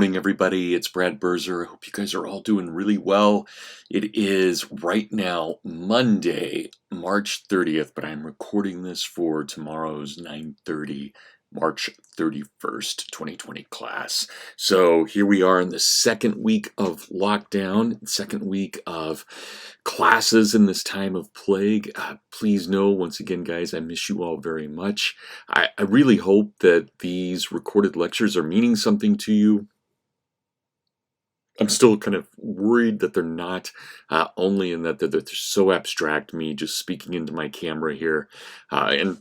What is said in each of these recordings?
morning, everybody. It's Brad Berzer. I hope you guys are all doing really well. It is right now Monday, March 30th, but I'm recording this for tomorrow's 9:30, March 31st, 2020 class. So here we are in the second week of lockdown, second week of classes in this time of plague. Please know, once again, guys, I miss you all very much. I really hope that these recorded lectures are meaning something to you. I'm still kind of worried that they're not, only in that they're so abstract, me just speaking into my camera here, and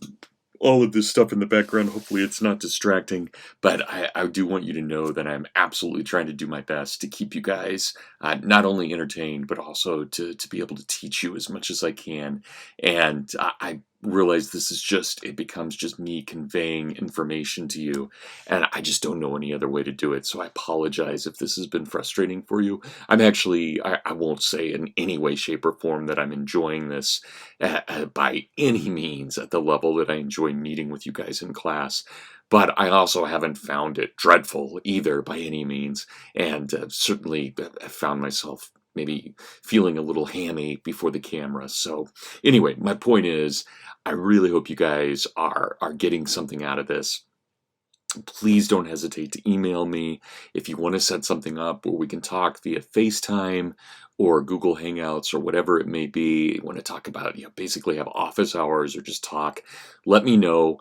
all of this stuff in the background. Hopefully it's not distracting, but I do want you to know that I'm absolutely trying to do my best to keep you guys not only entertained, but also to be able to teach you as much as I can. And I realize this is it becomes just me conveying information to you, and I just don't know any other way to do it. So I apologize if this has been frustrating for you. I'm actually, I won't say in any way, shape, or form that I'm enjoying this by any means at the level that I enjoy meeting with you guys in class. But I also haven't found it dreadful either by any means, and certainly found myself maybe feeling a little hammy before the camera. So anyway, my point is, I really hope you guys are getting something out of this. Please don't hesitate to email me if you want to set something up where we can talk via FaceTime or Google Hangouts or whatever it may be. You want to talk about, basically have office hours or just talk. Let me know.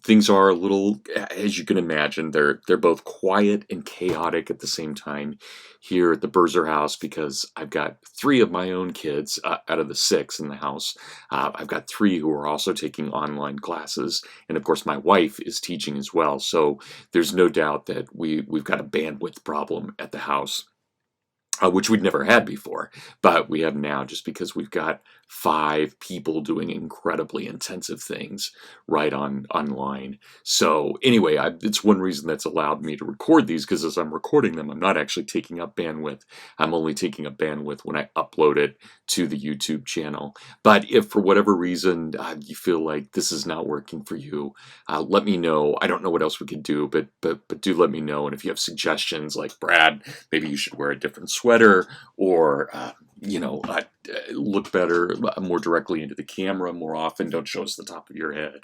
Things are a little, as you can imagine, they're both quiet and chaotic at the same time here at the Berzer house, because I've got 3 of my own kids out of the 6 in the house. I've got 3 who are also taking online classes, and of course my wife is teaching as well. So there's no doubt that we've got a bandwidth problem at the house, which we'd never had before, but we have now, just because we've got 5 people doing incredibly intensive things right online. So anyway, it's one reason that's allowed me to record these, because as I'm recording them, I'm not actually taking up bandwidth. I'm only taking up bandwidth when I upload it to the YouTube channel. But if for whatever reason you feel like this is not working for you, let me know. I don't know what else we could do, but do let me know. And if you have suggestions like, Brad, maybe you should wear a different sweater, or look better, more directly into the camera more often, don't show us the top of your head,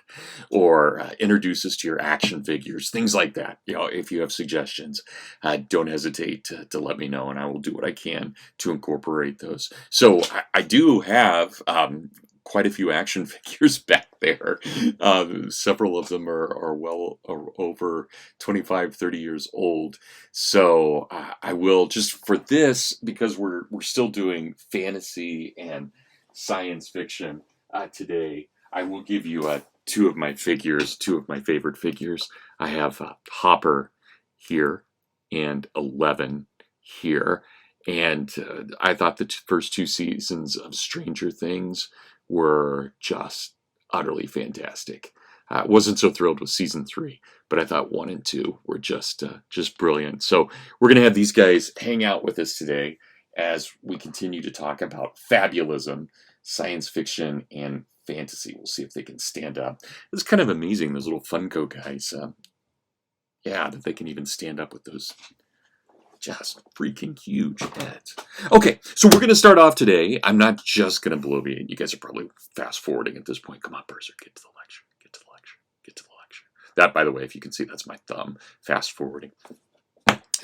or introduce us to your action figures, things like that. If you have suggestions, don't hesitate to let me know, and I will do what I can to incorporate those. So I do have quite a few action figures back there. Several of them are well over 25, 30 years old. So I will, just for this, because we're still doing fantasy and science fiction today, I will give you 2 of my figures, 2 of my favorite figures. I have Hopper here and 11 here. And I thought the first 2 seasons of Stranger Things were just utterly fantastic. Wasn't so thrilled with season 3, but I thought 1 and 2 were just brilliant. So we're going to have these guys hang out with us today as we continue to talk about fabulism, science fiction, and fantasy. We'll see if they can stand up. It's kind of amazing, those little Funko guys. That they can even stand up with those just freaking huge heads. Okay, so we're going to start off today. I'm not just going to blow you. You guys are probably fast forwarding at this point. Come on, Berzer, get to the lecture. Get to the lecture. Get to the lecture. That, by the way, if you can see, that's my thumb. Fast forwarding.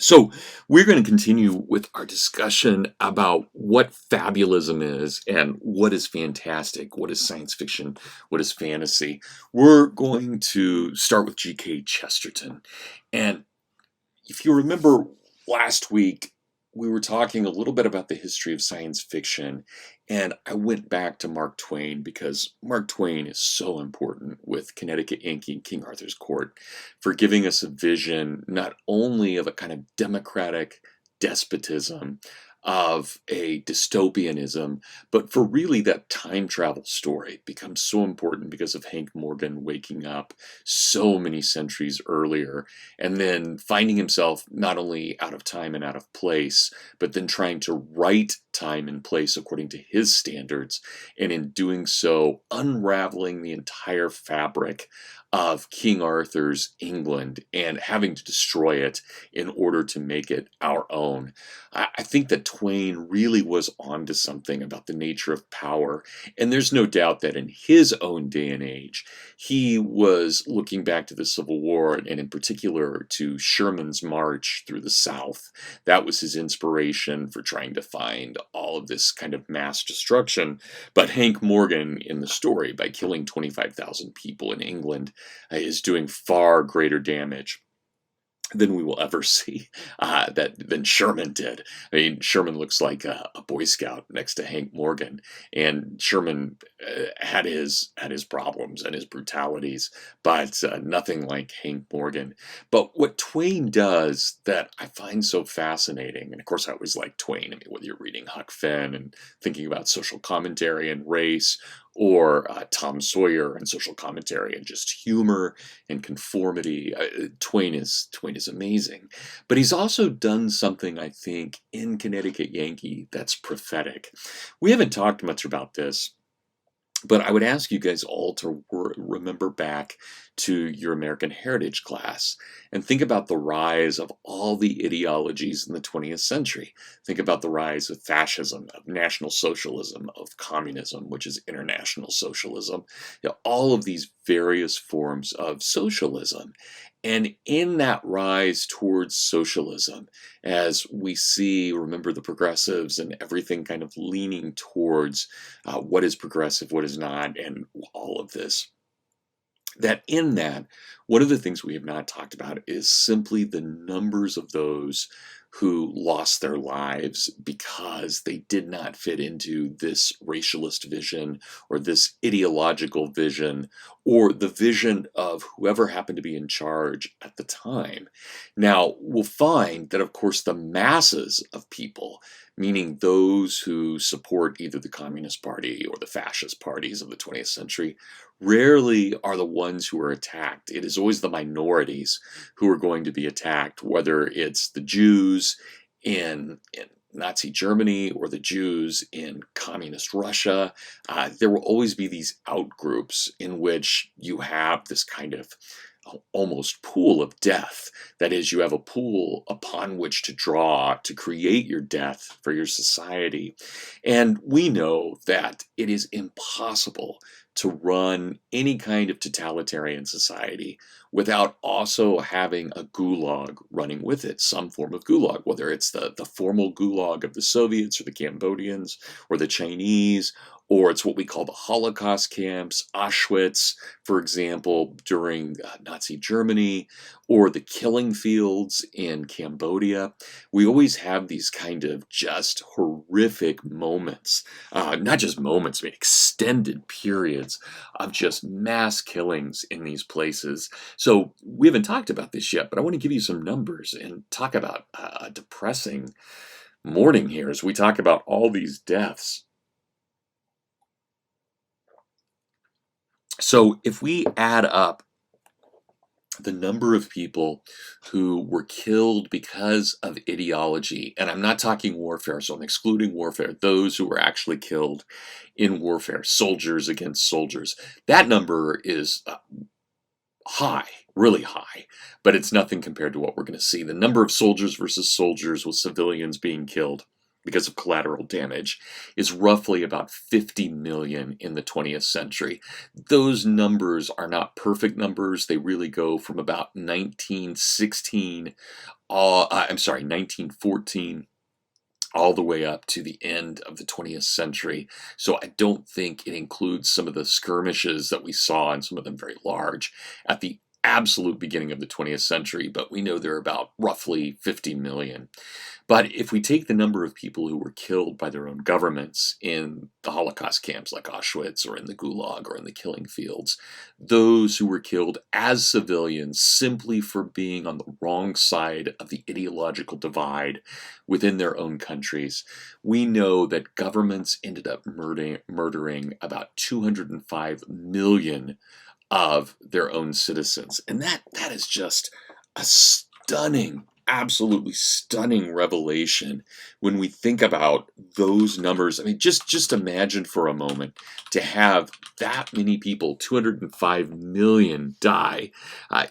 So we're going to continue with our discussion about what fabulism is and what is fantastic, what is science fiction, what is fantasy. We're going to start with G.K. Chesterton. And if you remember, last week, we were talking a little bit about the history of science fiction, and I went back to Mark Twain, because Mark Twain is so important with Connecticut Yankee and King Arthur's Court for giving us a vision not only of a kind of democratic despotism, of a dystopianism, but for really that time travel story becomes so important because of Hank Morgan waking up so many centuries earlier, and then finding himself not only out of time and out of place, but then trying to write time and place according to his standards, and in doing so, unraveling the entire fabric of King Arthur's England and having to destroy it in order to make it our own. I think that Twain really was onto something about the nature of power, and there's no doubt that in his own day and age, he was looking back to the Civil War and in particular to Sherman's march through the South. That was his inspiration for trying to find all of this kind of mass destruction. But Hank Morgan in the story, by killing 25,000 people in England, is doing far greater damage than we will ever see than Sherman did. I mean, Sherman looks like a Boy Scout next to Hank Morgan, and Sherman had his problems and his brutalities, but nothing like Hank Morgan. But what Twain does that I find so fascinating, and of course I always like Twain. I mean, whether you're reading Huck Finn and thinking about social commentary and race, or Tom Sawyer and social commentary and just humor and conformity. Twain is amazing, but he's also done something I think in Connecticut Yankee that's prophetic. We haven't talked much about this, but I would ask you guys all to remember back to your American Heritage class and think about the rise of all the ideologies in the 20th century. Think about the rise of fascism, of National Socialism, of communism, which is international socialism, all of these various forms of socialism. And in that rise towards socialism, as we see, remember the progressives and everything kind of leaning towards what is progressive, what is not, and all of this. That in that, one of the things we have not talked about is simply the numbers of those who lost their lives because they did not fit into this racialist vision or this ideological vision or the vision of whoever happened to be in charge at the time. Now, we'll find that, of course, the masses of people, meaning those who support either the Communist Party or the fascist parties of the 20th century, rarely are the ones who are attacked. It is always the minorities who are going to be attacked, whether it's the Jews in Nazi Germany or the Jews in communist Russia. There will always be these outgroups in which you have this kind of almost pool of death. That is, you have a pool upon which to draw to create your death for your society. And we know that it is impossible to run any kind of totalitarian society without also having a gulag running with it, some form of gulag, whether it's the formal gulag of the Soviets or the Cambodians or the Chinese, or it's what we call the Holocaust camps, Auschwitz, for example, during Nazi Germany, or the killing fields in Cambodia. We always have these kind of just horrific moments, not just moments, I mean extended periods of just mass killings in these places. So we haven't talked about this yet, but I want to give you some numbers and talk about a depressing morning here as we talk about all these deaths. So if we add up the number of people who were killed because of ideology, and I'm not talking warfare, so I'm excluding warfare, those who were actually killed in warfare, soldiers against soldiers, that number is high, really high, but it's nothing compared to what we're going to see. The number of soldiers versus soldiers with civilians being killed because of collateral damage is roughly about 50 million in the 20th century. Those numbers are not perfect numbers. They really go from about 1914 all the way up to the end of the 20th century. So I don't think it includes some of the skirmishes that we saw, and some of them very large, at the absolute beginning of the 20th century, but we know there are about roughly 50 million. But if we take the number of people who were killed by their own governments in the Holocaust camps like Auschwitz or in the Gulag or in the killing fields, those who were killed as civilians simply for being on the wrong side of the ideological divide within their own countries, we know that governments ended up murdering about 205 million of their own citizens. And that is just a stunning absolutely stunning revelation when we think about those numbers. I mean, just imagine for a moment to have that many people, 205 million, die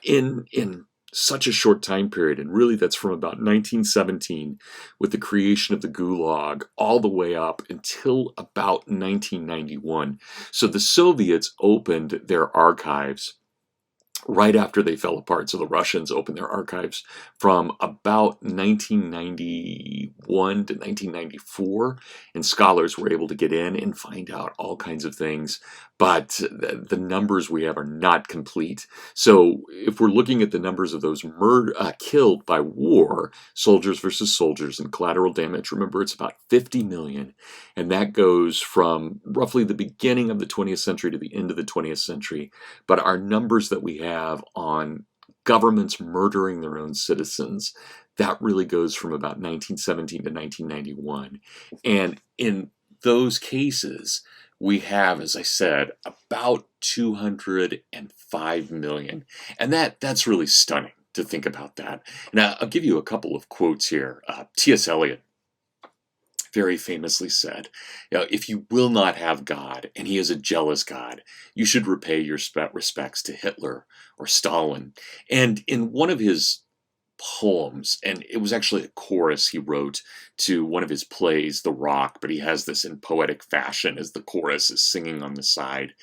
in such a short time period. And really, that's from about 1917 with the creation of the Gulag all the way up until about 1991. So the Soviets opened their archives right after they fell apart. So the Russians opened their archives from about 1991 to 1994, and scholars were able to get in and find out all kinds of things. But the numbers we have are not complete. So if we're looking at the numbers of those killed by war, soldiers versus soldiers, and collateral damage, remember it's about 50 million. And that goes from roughly the beginning of the 20th century to the end of the 20th century. But our numbers that we have on governments murdering their own citizens, that really goes from about 1917 to 1991. And in those cases, we have, as I said, about 205 million. And that's really stunning to think about that. Now, I'll give you a couple of quotes here. T.S. Eliot very famously said, if you will not have God, and he is a jealous God, you should repay your respects to Hitler or Stalin. And in one of his poems, and it was actually a chorus he wrote to one of his plays, The Rock, but he has this in poetic fashion as the chorus is singing on the side.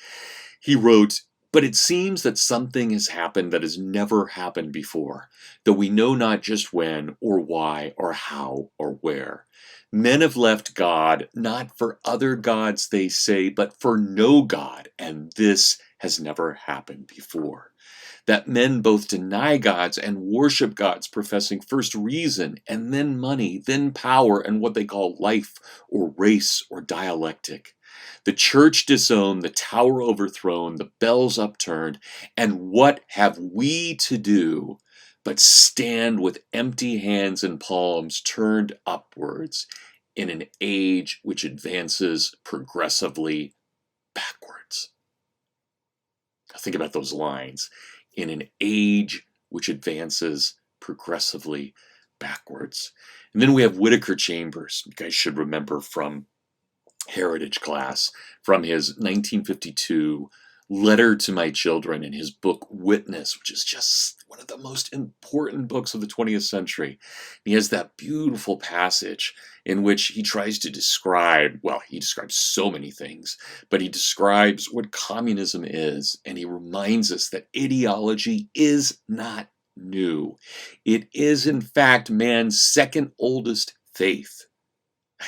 He wrote, "But it seems that something has happened that has never happened before, though we know not just when, or why, or how, or where. Men have left God, not for other gods, they say, but for no God, and this has never happened before. That men both deny gods and worship gods, professing first reason, and then money, then power, and what they call life, or race, or dialectic. The church disowned, the tower overthrown, the bells upturned, and what have we to do but stand with empty hands and palms turned upwards in an age which advances progressively backwards?" Now think about those lines. In an age which advances progressively backwards. And then we have Whittaker Chambers. You guys should remember from heritage class, from his 1952 letter to my children in his book Witness, which is just one of the most important books of the 20th century. He has that beautiful passage in which he tries to describe, well, he describes so many things, but he describes what communism is, and he reminds us that ideology is not new. It is, in fact, man's second oldest faith.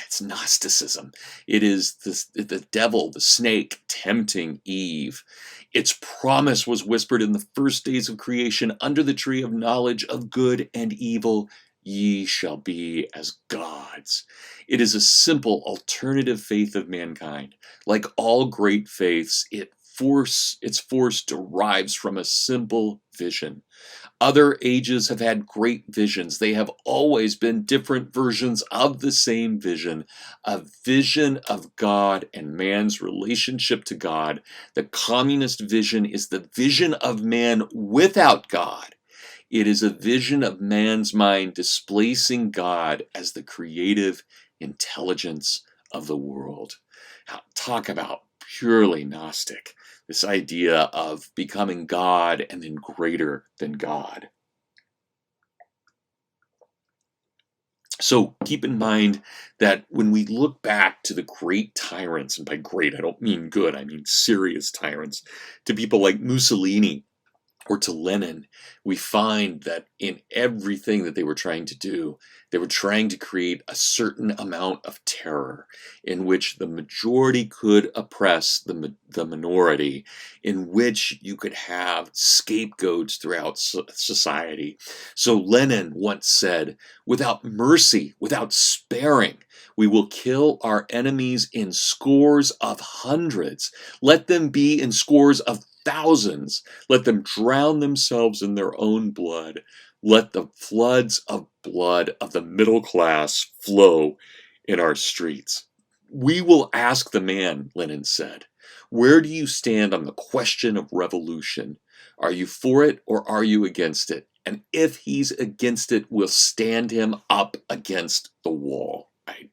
It's Gnosticism. It is the devil, the snake, tempting Eve. Its promise was whispered in the first days of creation under the tree of knowledge of good and evil. Ye shall be as gods. It is a simple alternative faith of mankind. Like all great faiths, its force derives from a simple vision. Other ages have had great visions. They have always been different versions of the same vision, a vision of God and man's relationship to God. The communist vision is the vision of man without God. It is a vision of man's mind displacing God as the creative intelligence of the world. Now, talk about purely Gnostic. This idea of becoming God and then greater than God. So keep in mind that when we look back to the great tyrants, and by great I don't mean good, I mean serious tyrants, to people like Mussolini or to Lenin, we find that in everything that they were trying to do, they were trying to create a certain amount of terror in which the majority could oppress the minority, in which you could have scapegoats throughout society. So Lenin once said, "Without mercy, without sparing, we will kill our enemies in scores of hundreds. Let them be in scores of thousands. Let them drown themselves in their own blood. Let the floods of blood of the middle class flow in our streets." We will ask the man, Lenin said, "Where do you stand on the question of revolution? Are you for it or are you against it? And if he's against it, we'll stand him up against the wall. Right?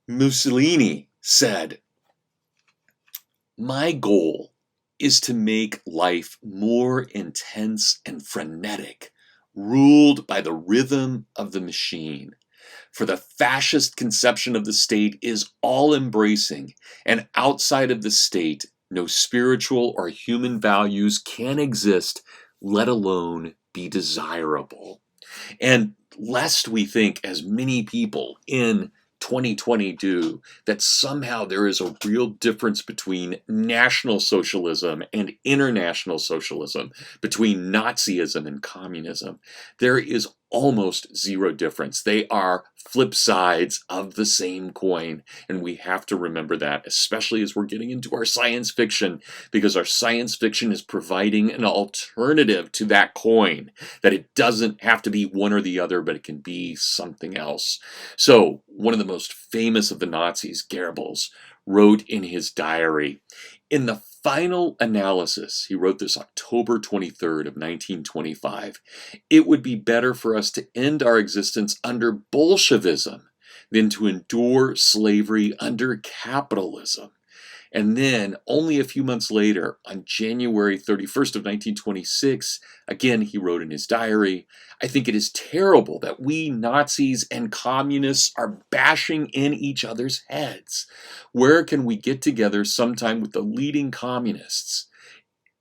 Mussolini said, "My goal is to make life more intense and frenetic, ruled by the rhythm of the machine. For the fascist conception of the state is all-embracing, and outside of the state, no spiritual or human values can exist, let alone be desirable." And lest we think, as many people in 2020 do, that somehow there is a real difference between National Socialism and international socialism, between Nazism and communism. There is almost zero difference. They are flip sides of the same coin, and we have to remember that, especially as we're getting into our science fiction, because our science fiction is providing an alternative to that coin, that it doesn't have to be one or the other, but it can be something else. So, one of the most famous of the Nazis, Goebbels, wrote in his diary, in the final analysis, he wrote this October 23rd of 1925, "It would be better for us to end our existence under Bolshevism than to endure slavery under capitalism." And then, only a few months later, on January 31st of 1926, again he wrote in his diary, "I think it is terrible that we Nazis and communists are bashing in each other's heads. Where can we get together sometime with the leading communists?"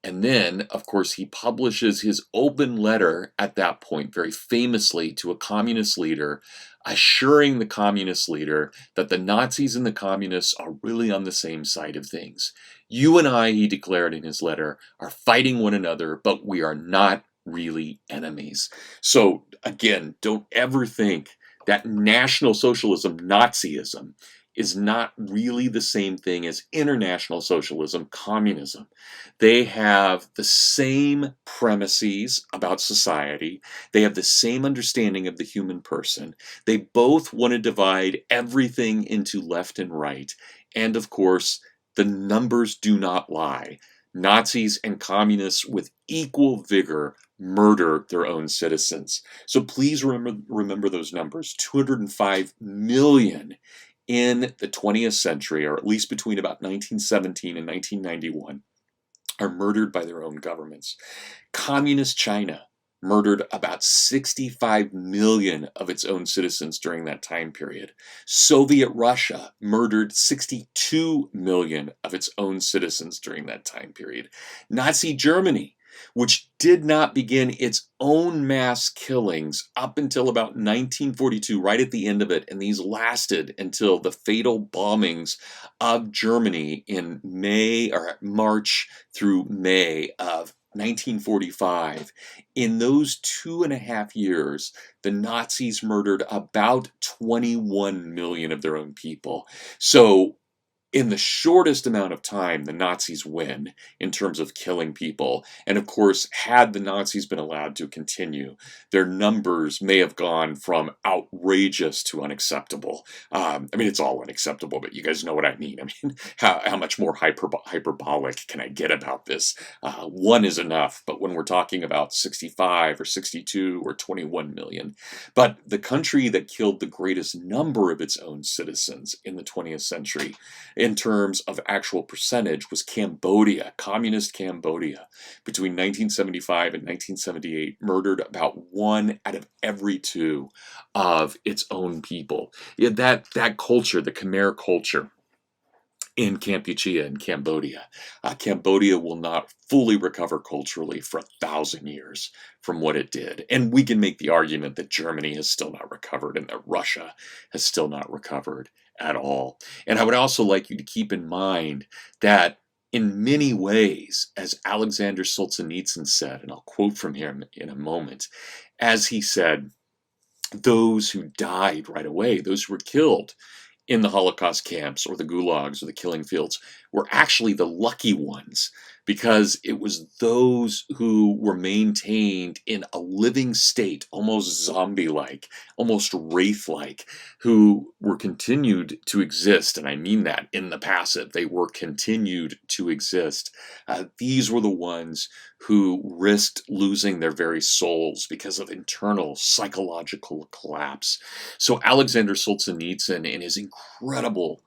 And then, of course, he publishes his open letter at that point, very famously, to a communist leader, assuring the communist leader that the Nazis and the communists are really on the same side of things. "You and I," he declared in his letter, "are fighting one another, but we are not really enemies." So, again, don't ever think that National Socialism, Nazism, is not really the same thing as international socialism, communism. They have the same premises about society. They have the same understanding of the human person. They both want to divide everything into left and right. And of course, the numbers do not lie. Nazis and communists with equal vigor murder their own citizens. So please remember those numbers. 205 million in the 20th century, or at least between about 1917 and 1991, are murdered by their own governments. Communist China murdered about 65 million of its own citizens during that time period. Soviet Russia murdered 62 million of its own citizens during that time period. Nazi Germany, which did not begin its own mass killings up until about 1942, right at the end of it, and these lasted until the fatal bombings of Germany in March through May of 1945. In those 2.5 years, the Nazis murdered about 21 million of their own people. So, in the shortest amount of time, the Nazis win in terms of killing people. And of course, had the Nazis been allowed to continue, their numbers may have gone from outrageous to unacceptable. I mean, it's all unacceptable, but you guys know what I mean. I mean, how much more hyperbolic can I get about this? One is enough, but when we're talking about 65 or 62 or 21 million. But the country that killed the greatest number of its own citizens in the 20th century, in terms of actual percentage, was Cambodia, communist Cambodia. Between 1975 and 1978, murdered about 1 out of every 2 of its own people. Yeah, that culture, the Khmer culture in Kampuchea in Cambodia. Cambodia will not fully recover culturally for 1,000 years from what it did. And we can make the argument that Germany has still not recovered and that Russia has still not recovered at all. And I would also like you to keep in mind that in many ways, as Alexander Solzhenitsyn said, and I'll quote from him in a moment, as he said, those who died right away, those who were killed in the Holocaust camps or the gulags or the killing fields, were actually the lucky ones, because it was those who were maintained in a living state, almost zombie-like, almost wraith-like, who were continued to exist, and I mean that in the passive. They were continued to exist. These were the ones who risked losing their very souls because of internal psychological collapse. So Alexander Solzhenitsyn, in his incredible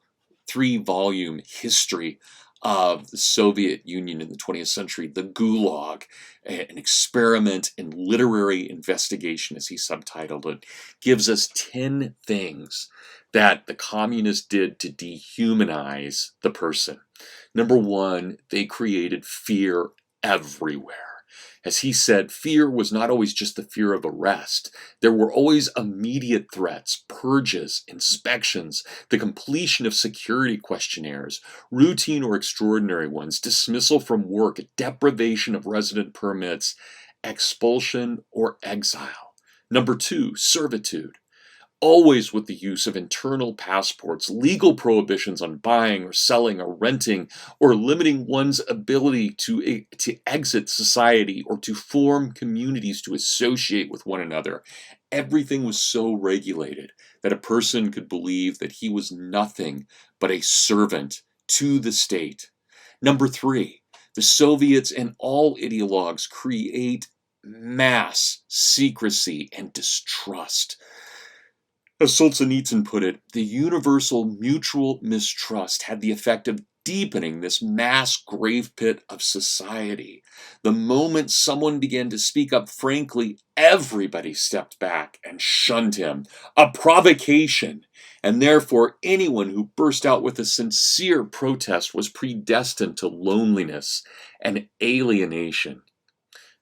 3-volume history of the Soviet Union in the 20th century, the Gulag, an experiment in literary investigation, as he subtitled it, gives us 10 things that the communists did to dehumanize the person. Number one, they created fear everywhere. As he said, fear was not always just the fear of arrest. There were always immediate threats, purges, inspections, the completion of security questionnaires, routine or extraordinary ones, dismissal from work, deprivation of resident permits, expulsion or exile. Number two, servitude. Always with the use of internal passports, legal prohibitions on buying or selling or renting, or limiting one's ability to exit society or to form communities to associate with one another. Everything was so regulated that a person could believe that he was nothing but a servant to the state. Number three, the Soviets and all ideologues create mass secrecy and distrust. As Solzhenitsyn put it, the universal mutual mistrust had the effect of deepening this mass grave pit of society. The moment someone began to speak up frankly, everybody stepped back and shunned him. A provocation. And therefore, anyone who burst out with a sincere protest was predestined to loneliness and alienation.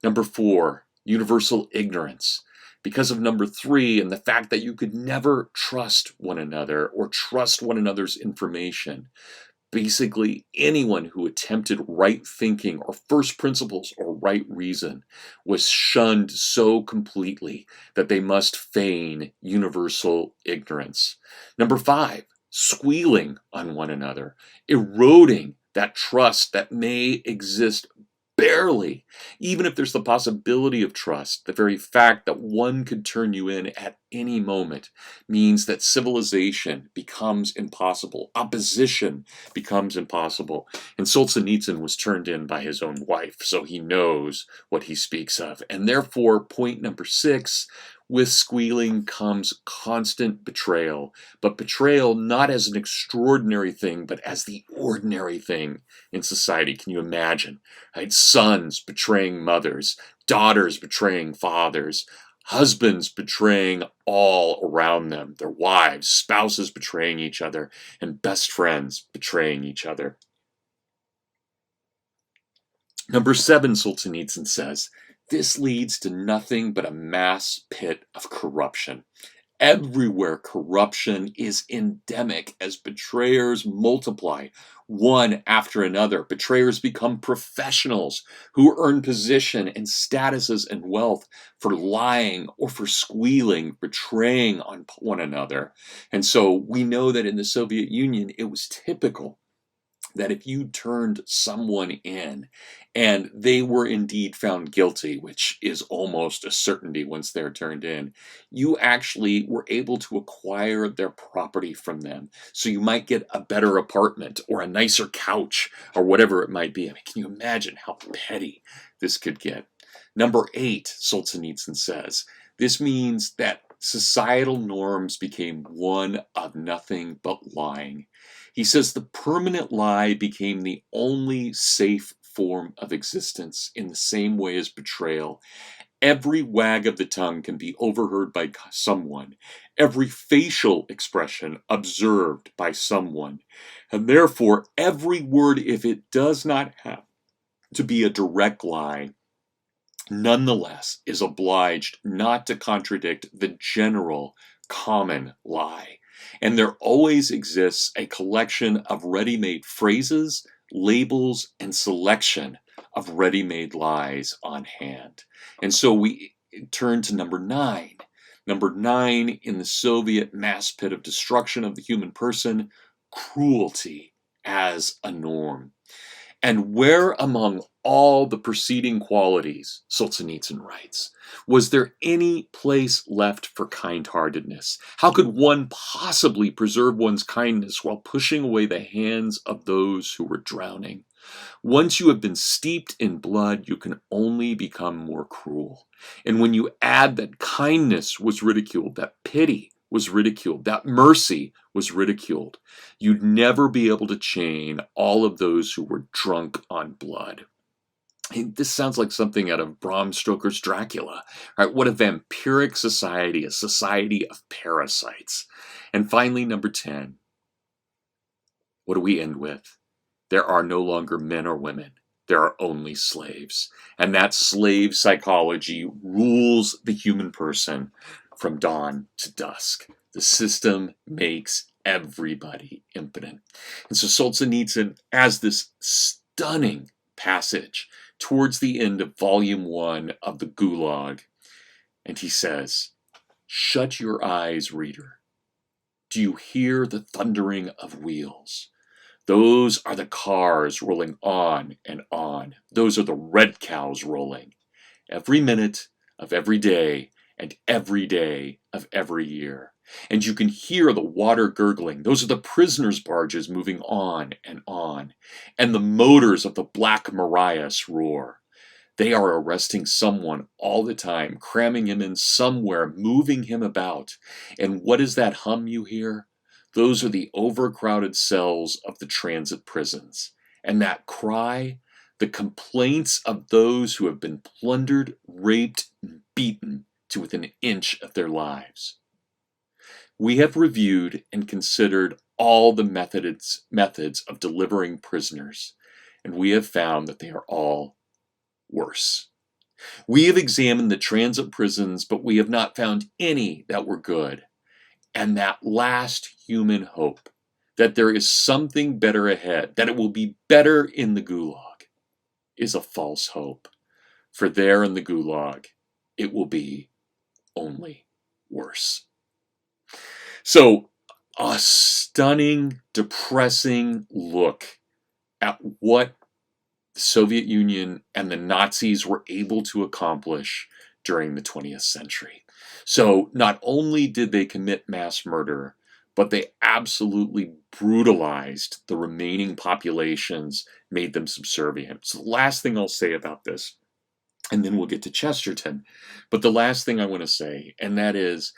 Number four, universal ignorance. Because of number three and the fact that you could never trust one another or trust one another's information, basically anyone who attempted right thinking or first principles or right reason was shunned so completely that they must feign universal ignorance. Number five, squealing on one another, eroding that trust that may exist barely. Even if there's the possibility of trust, the very fact that one could turn you in at any moment means that civilization becomes impossible. Opposition becomes impossible. And Solzhenitsyn was turned in by his own wife, so he knows what he speaks of. And therefore, point number six, with squealing comes constant betrayal, but betrayal not as an extraordinary thing, but as the ordinary thing in society. Can you imagine? Right? Sons betraying mothers, daughters betraying fathers, husbands betraying all around them, their wives, spouses betraying each other, and best friends betraying each other. Number seven, Solzhenitsyn says, this leads to nothing but a mass pit of corruption. Everywhere corruption is endemic as betrayers multiply, one after another. Betrayers become professionals who earn position and statuses and wealth for lying or for squealing, betraying on one another. And so we know that in the Soviet Union, it was typical that if you turned someone in and they were indeed found guilty, which is almost a certainty once they're turned in, you actually were able to acquire their property from them. So you might get a better apartment or a nicer couch or whatever it might be. I mean, can you imagine how petty this could get? Number eight, Solzhenitsyn says, this means that societal norms became one of nothing but lying. He says the permanent lie became the only safe form of existence in the same way as betrayal. Every wag of the tongue can be overheard by someone, every facial expression observed by someone, and therefore every word, if it does not have to be a direct lie, nonetheless is obliged not to contradict the general common lie. And there always exists a collection of ready-made phrases, labels, and selection of ready-made lies on hand. And so we turn to number nine. Number nine in the Soviet mass pit of destruction of the human person, cruelty as a norm. And where among all the preceding qualities, Solzhenitsyn writes, was there any place left for kind-heartedness? How could one possibly preserve one's kindness while pushing away the hands of those who were drowning? Once you have been steeped in blood, you can only become more cruel. And when you add that kindness was ridiculed, that pity was ridiculed, that mercy was ridiculed, you'd never be able to chain all of those who were drunk on blood. This sounds like something out of Bram Stoker's Dracula, right? What a vampiric society, a society of parasites. And finally, number 10, what do we end with? There are no longer men or women. There are only slaves. And that slave psychology rules the human person from dawn to dusk. The system makes everybody impotent. And so Solzhenitsyn has this stunning passage towards the end of volume 1 of the Gulag. And he says, "Shut your eyes, reader. Do you hear the thundering of wheels? Those are the cars rolling on and on. Those are the red cows rolling. Every minute of every day and every day of every year. And you can hear the water gurgling. Those are the prisoners' barges moving on. And the motors of the Black Marias roar. They are arresting someone all the time, cramming him in somewhere, moving him about. And what is that hum you hear? Those are the overcrowded cells of the transit prisons. And that cry, the complaints of those who have been plundered, raped, and beaten to within an inch of their lives." We have reviewed and considered all the methods of delivering prisoners, and we have found that they are all worse. We have examined the transit prisons, but we have not found any that were good. And that last human hope, that there is something better ahead, that it will be better in the Gulag, is a false hope. For there in the Gulag, it will be only worse. So, a stunning, depressing look at what the Soviet Union and the Nazis were able to accomplish during the 20th century. So not only did they commit mass murder, but they absolutely brutalized the remaining populations, made them subservient. So the last thing I'll say about this, and then we'll get to Chesterton, but the last thing I want to say, and that is,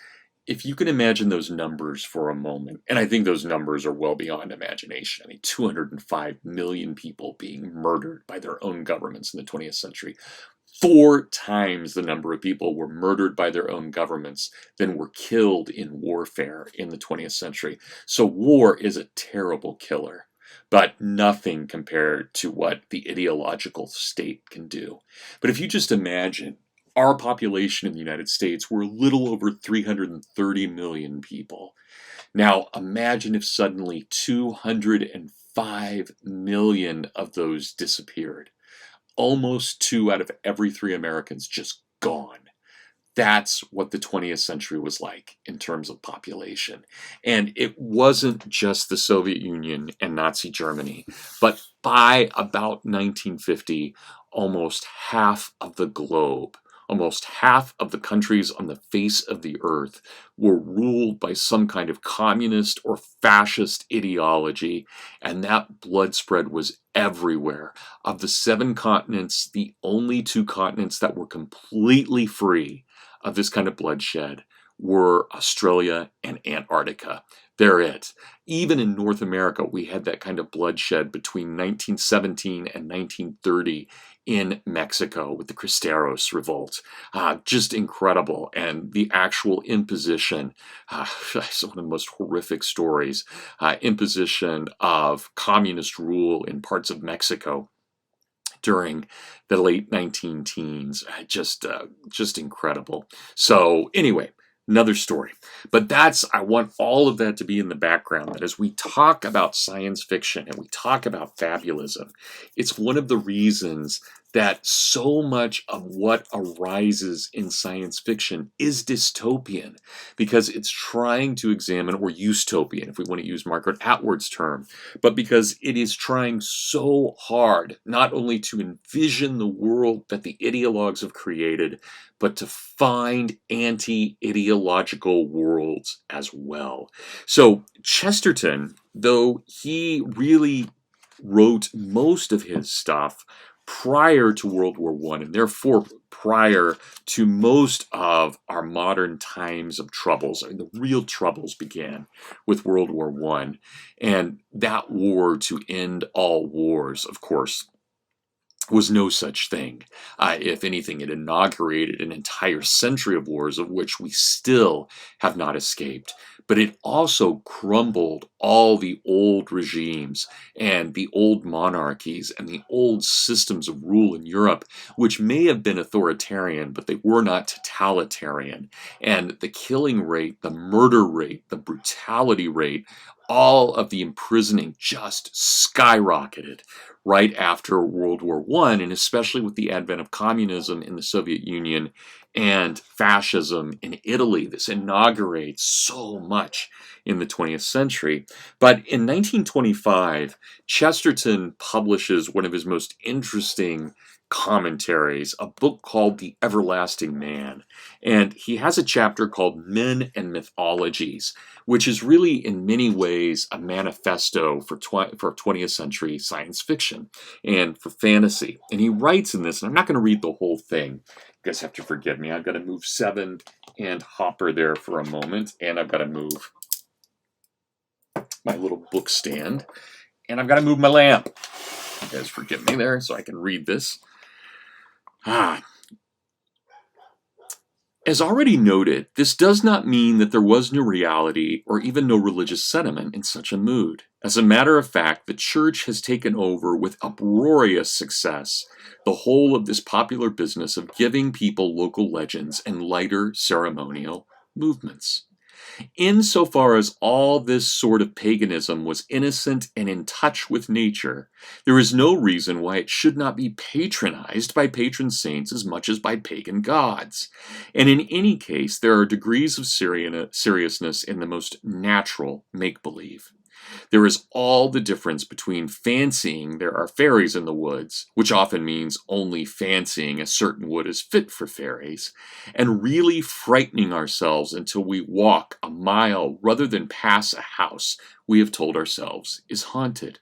if you can imagine those numbers for a moment, and I think those numbers are well beyond imagination. I mean, 205 million people being murdered by their own governments in the 20th century. 4 times the number of people were murdered by their own governments than were killed in warfare in the 20th century. So war is a terrible killer, but nothing compared to what the ideological state can do. But if you just imagine, our population in the United States, we're a little over 330 million people. Now imagine if suddenly 205 million of those disappeared. Almost 2 out of every 3 Americans just gone. That's what the 20th century was like in terms of population. And it wasn't just the Soviet Union and Nazi Germany, but by about 1950, almost half of the globe, almost half of the countries on the face of the earth were ruled by some kind of communist or fascist ideology, and that blood spread was everywhere. Of the 7 continents, the only 2 continents that were completely free of this kind of bloodshed were Australia and Antarctica. They're it. Even in North America, we had that kind of bloodshed between 1917 and 1930 in Mexico with the Cristeros revolt. Just incredible. And the actual imposition, it's one of the most horrific stories, imposition of communist rule in parts of Mexico during the late 19 teens. Just incredible. So anyway, another story. But I want all of that to be in the background, that as we talk about science fiction and we talk about fabulism, it's one of the reasons that so much of what arises in science fiction is dystopian because it's trying to examine, or utopian, if we want to use Margaret Atwood's term, but because it is trying so hard not only to envision the world that the ideologues have created, but to find anti-ideological worlds as well. So Chesterton, though he really wrote most of his stuff prior to World War I, and therefore prior to most of our modern times of troubles. I mean, the real troubles began with World War I, and that war to end all wars, of course, was no such thing. If anything, it inaugurated an entire century of wars of which we still have not escaped. But it also crumbled all the old regimes and the old monarchies and the old systems of rule in Europe, which may have been authoritarian, but they were not totalitarian. And the killing rate, the murder rate, the brutality rate, all of the imprisoning just skyrocketed right after World War I, and especially with the advent of communism in the Soviet Union and fascism in Italy. This inaugurates so much in the 20th century. But in 1925, Chesterton publishes one of his most interesting commentaries, a book called The Everlasting Man. And he has a chapter called Men and Mythologies, which is really in many ways a manifesto for 20th century science fiction and for fantasy. And he writes in this, and I'm not going to read the whole thing. You guys have to forgive me. I've got to move Seven and Hopper there for a moment, and I've got to move my little book stand, and I've got to move my lamp. You guys forgive me there so I can read this. As already noted, this does not mean that there was no reality or even no religious sentiment in such a mood. As a matter of fact, the church has taken over with uproarious success the whole of this popular business of giving people local legends and lighter ceremonial movements. Insofar as all this sort of paganism was innocent and in touch with nature, there is no reason why it should not be patronized by patron saints as much as by pagan gods. And in any case, there are degrees of seriousness in the most natural make-believe. There is all the difference between fancying there are fairies in the woods, which often means only fancying a certain wood is fit for fairies, and really frightening ourselves until we walk a mile rather than pass a house we have told ourselves is haunted.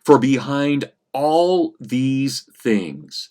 For behind all these things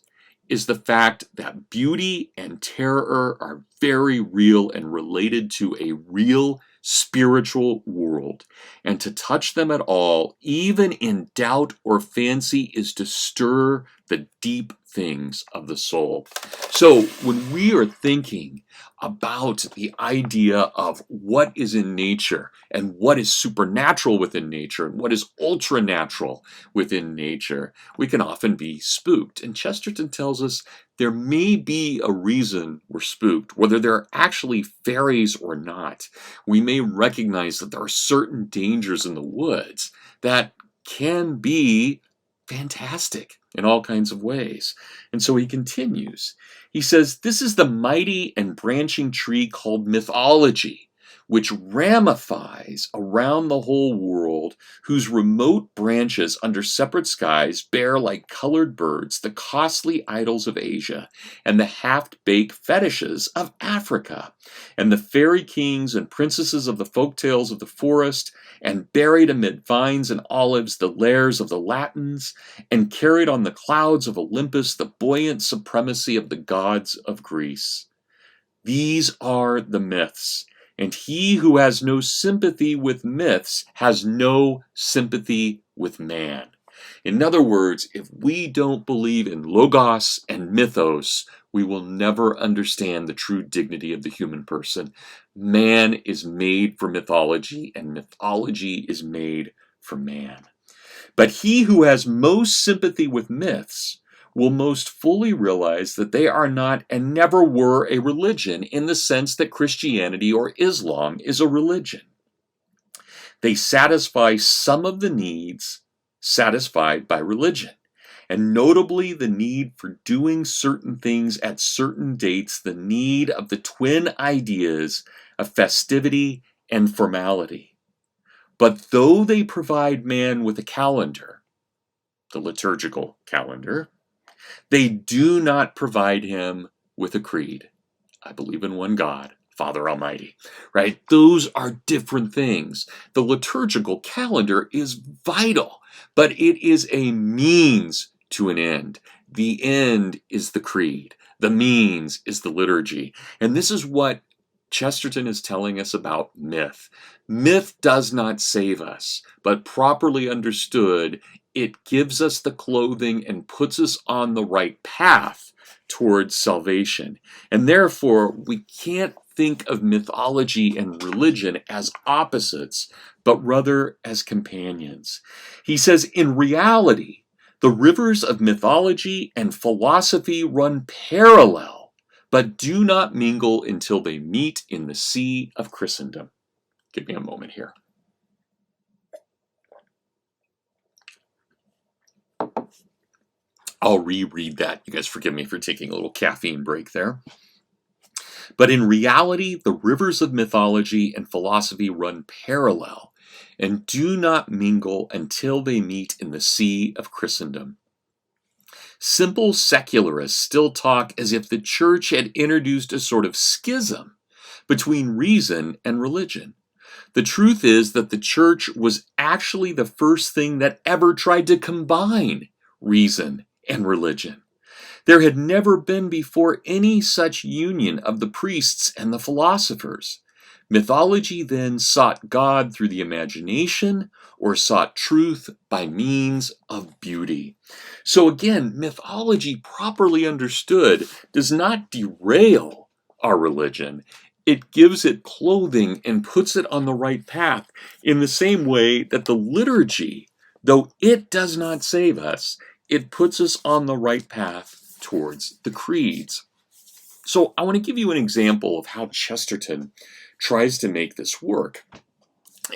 is the fact that beauty and terror are very real and related to a real spiritual world, and to touch them at all, even in doubt or fancy, is to stir the deep things of the soul. So when we are thinking about the idea of what is in nature and what is supernatural within nature and what is ultranatural within nature, we can often be spooked. And Chesterton tells us there may be a reason we're spooked, whether they're actually fairies or not. We may recognize that there are certain dangers in the woods that can be fantastic in all kinds of ways. And so he continues. He says, this is the mighty and branching tree called mythology, which ramifies around the whole world, whose remote branches under separate skies bear like colored birds the costly idols of Asia and the half-baked fetishes of Africa, and the fairy kings and princesses of the folk tales of the forest, and buried amid vines and olives the lairs of the Latins, and carried on the clouds of Olympus the buoyant supremacy of the gods of Greece. These are the myths. And he who has no sympathy with myths has no sympathy with man. In other words, if we don't believe in logos and mythos, we will never understand the true dignity of the human person. Man is made for mythology, and mythology is made for man. But he who has most sympathy with myths will most fully realize that they are not and never were a religion in the sense that Christianity or Islam is a religion. They satisfy some of the needs satisfied by religion, and notably the need for doing certain things at certain dates, the need of the twin ideas of festivity and formality. But though they provide man with a calendar, the liturgical calendar, they do not provide him with a creed. I believe in one God, Father Almighty, right? Those are different things. The liturgical calendar is vital, but it is a means to an end. The end is the creed. The means is the liturgy. And this is what Chesterton is telling us about myth. Myth does not save us, but properly understood, it gives us the clothing and puts us on the right path towards salvation. And therefore, we can't think of mythology and religion as opposites, but rather as companions. He says, in reality, the rivers of mythology and philosophy run parallel, but do not mingle until they meet in the sea of Christendom. Give me a moment here. I'll reread that. You guys forgive me for taking a little caffeine break there. But in reality, the rivers of mythology and philosophy run parallel and do not mingle until they meet in the sea of Christendom. Simple secularists still talk as if the church had introduced a sort of schism between reason and religion. The truth is that the church was actually the first thing that ever tried to combine reason and religion. There had never been before any such union of the priests and the philosophers. Mythology then sought God through the imagination or sought truth by means of beauty. So again, mythology properly understood does not derail our religion. It gives it clothing and puts it on the right path in the same way that the liturgy, though it does not save us, it puts us on the right path towards the creeds. So I want to give you an example of how Chesterton tries to make this work.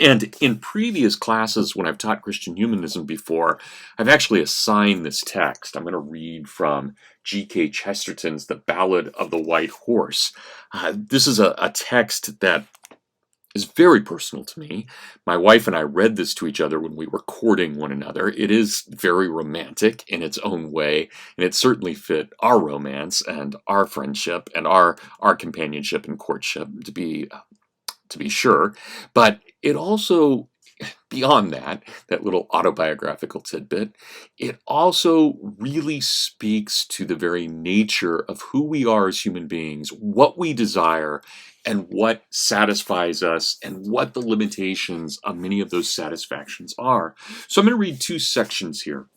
And in previous classes, when I've taught Christian humanism before, I've actually assigned this text. I'm going to read from G.K. Chesterton's The Ballad of the White Horse. This is a text that is very personal to me. My wife and I read this to each other when we were courting one another. It is very romantic in its own way, and it certainly fit our romance and our friendship and our companionship and courtship, to be sure. But it also, beyond that little autobiographical tidbit, it also really speaks to the very nature of who we are as human beings, what we desire, and what satisfies us, and what the limitations of many of those satisfactions are. So I'm going to read two sections here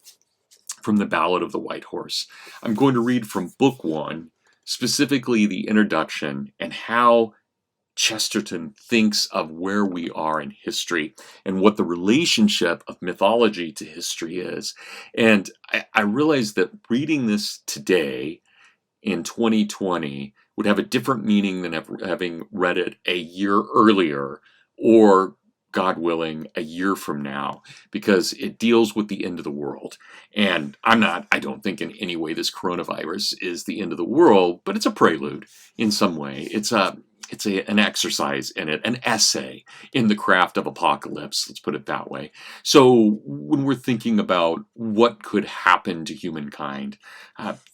from the Ballad of the White Horse. I'm going to read from Book 1, specifically the introduction, and how Chesterton thinks of where we are in history and what the relationship of mythology to history is. And I realized that reading this today in 2020 would have a different meaning than having read it a year earlier, or God willing, a year from now, because it deals with the end of the world. And I don't think in any way this coronavirus is the end of the world, but it's a prelude in some way. It's an exercise in it, an essay in the craft of apocalypse, let's put it that way. So when we're thinking about what could happen to humankind,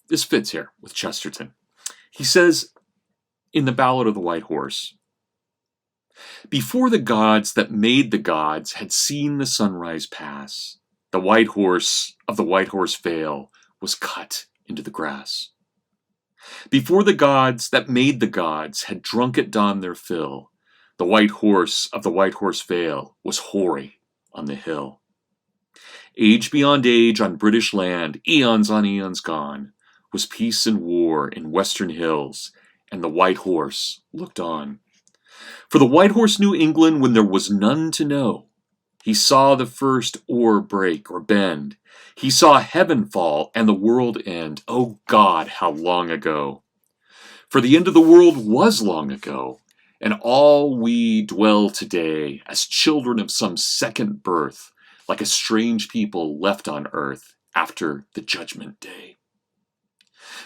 this fits here with Chesterton. He says in the Ballad of the White Horse, "Before the gods that made the gods had seen the sunrise pass, the white horse of the White Horse Vale was cut into the grass. Before the gods that made the gods had drunk at dawn their fill, the white horse of the White Horse Vale was hoary on the hill. Age beyond age on British land, eons on eons gone, was peace and war in western hills, and the white horse looked on. For the white horse knew England when there was none to know. He saw the first oar break or bend. He saw heaven fall and the world end. Oh God, how long ago! For the end of the world was long ago, and all we dwell today as children of some second birth, like a strange people left on earth after the judgment day.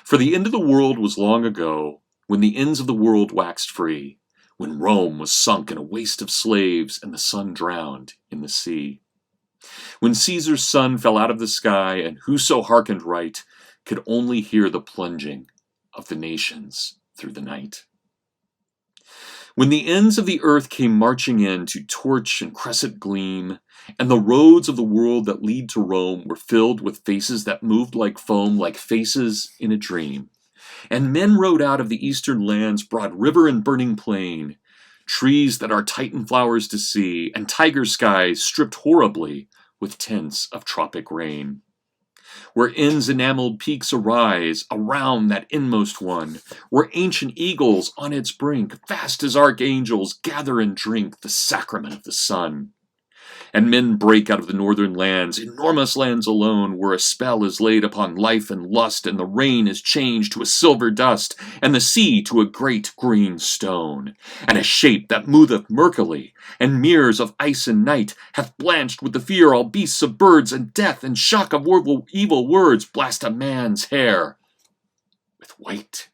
For the end of the world was long ago, when the ends of the world waxed free, when Rome was sunk in a waste of slaves and the sun drowned in the sea. When Caesar's sun fell out of the sky, and whoso hearkened right could only hear the plunging of the nations through the night. When the ends of the earth came marching in to torch and crescent gleam, and the roads of the world that lead to Rome were filled with faces that moved like foam, like faces in a dream, and men rode out of the eastern lands, broad river and burning plain, trees that are Titan flowers to see, and tiger skies stripped horribly with tints of tropic rain. Where ends enameled peaks arise around that inmost one, where ancient eagles on its brink, fast as archangels, gather and drink the sacrament of the sun. And men break out of the northern lands, enormous lands alone, where a spell is laid upon life and lust, and the rain is changed to a silver dust, and the sea to a great green stone. And a shape that moveth murkily, and mirrors of ice and night, hath blanched with the fear all beasts of birds, and death and shock of evil words blast a man's hair with white.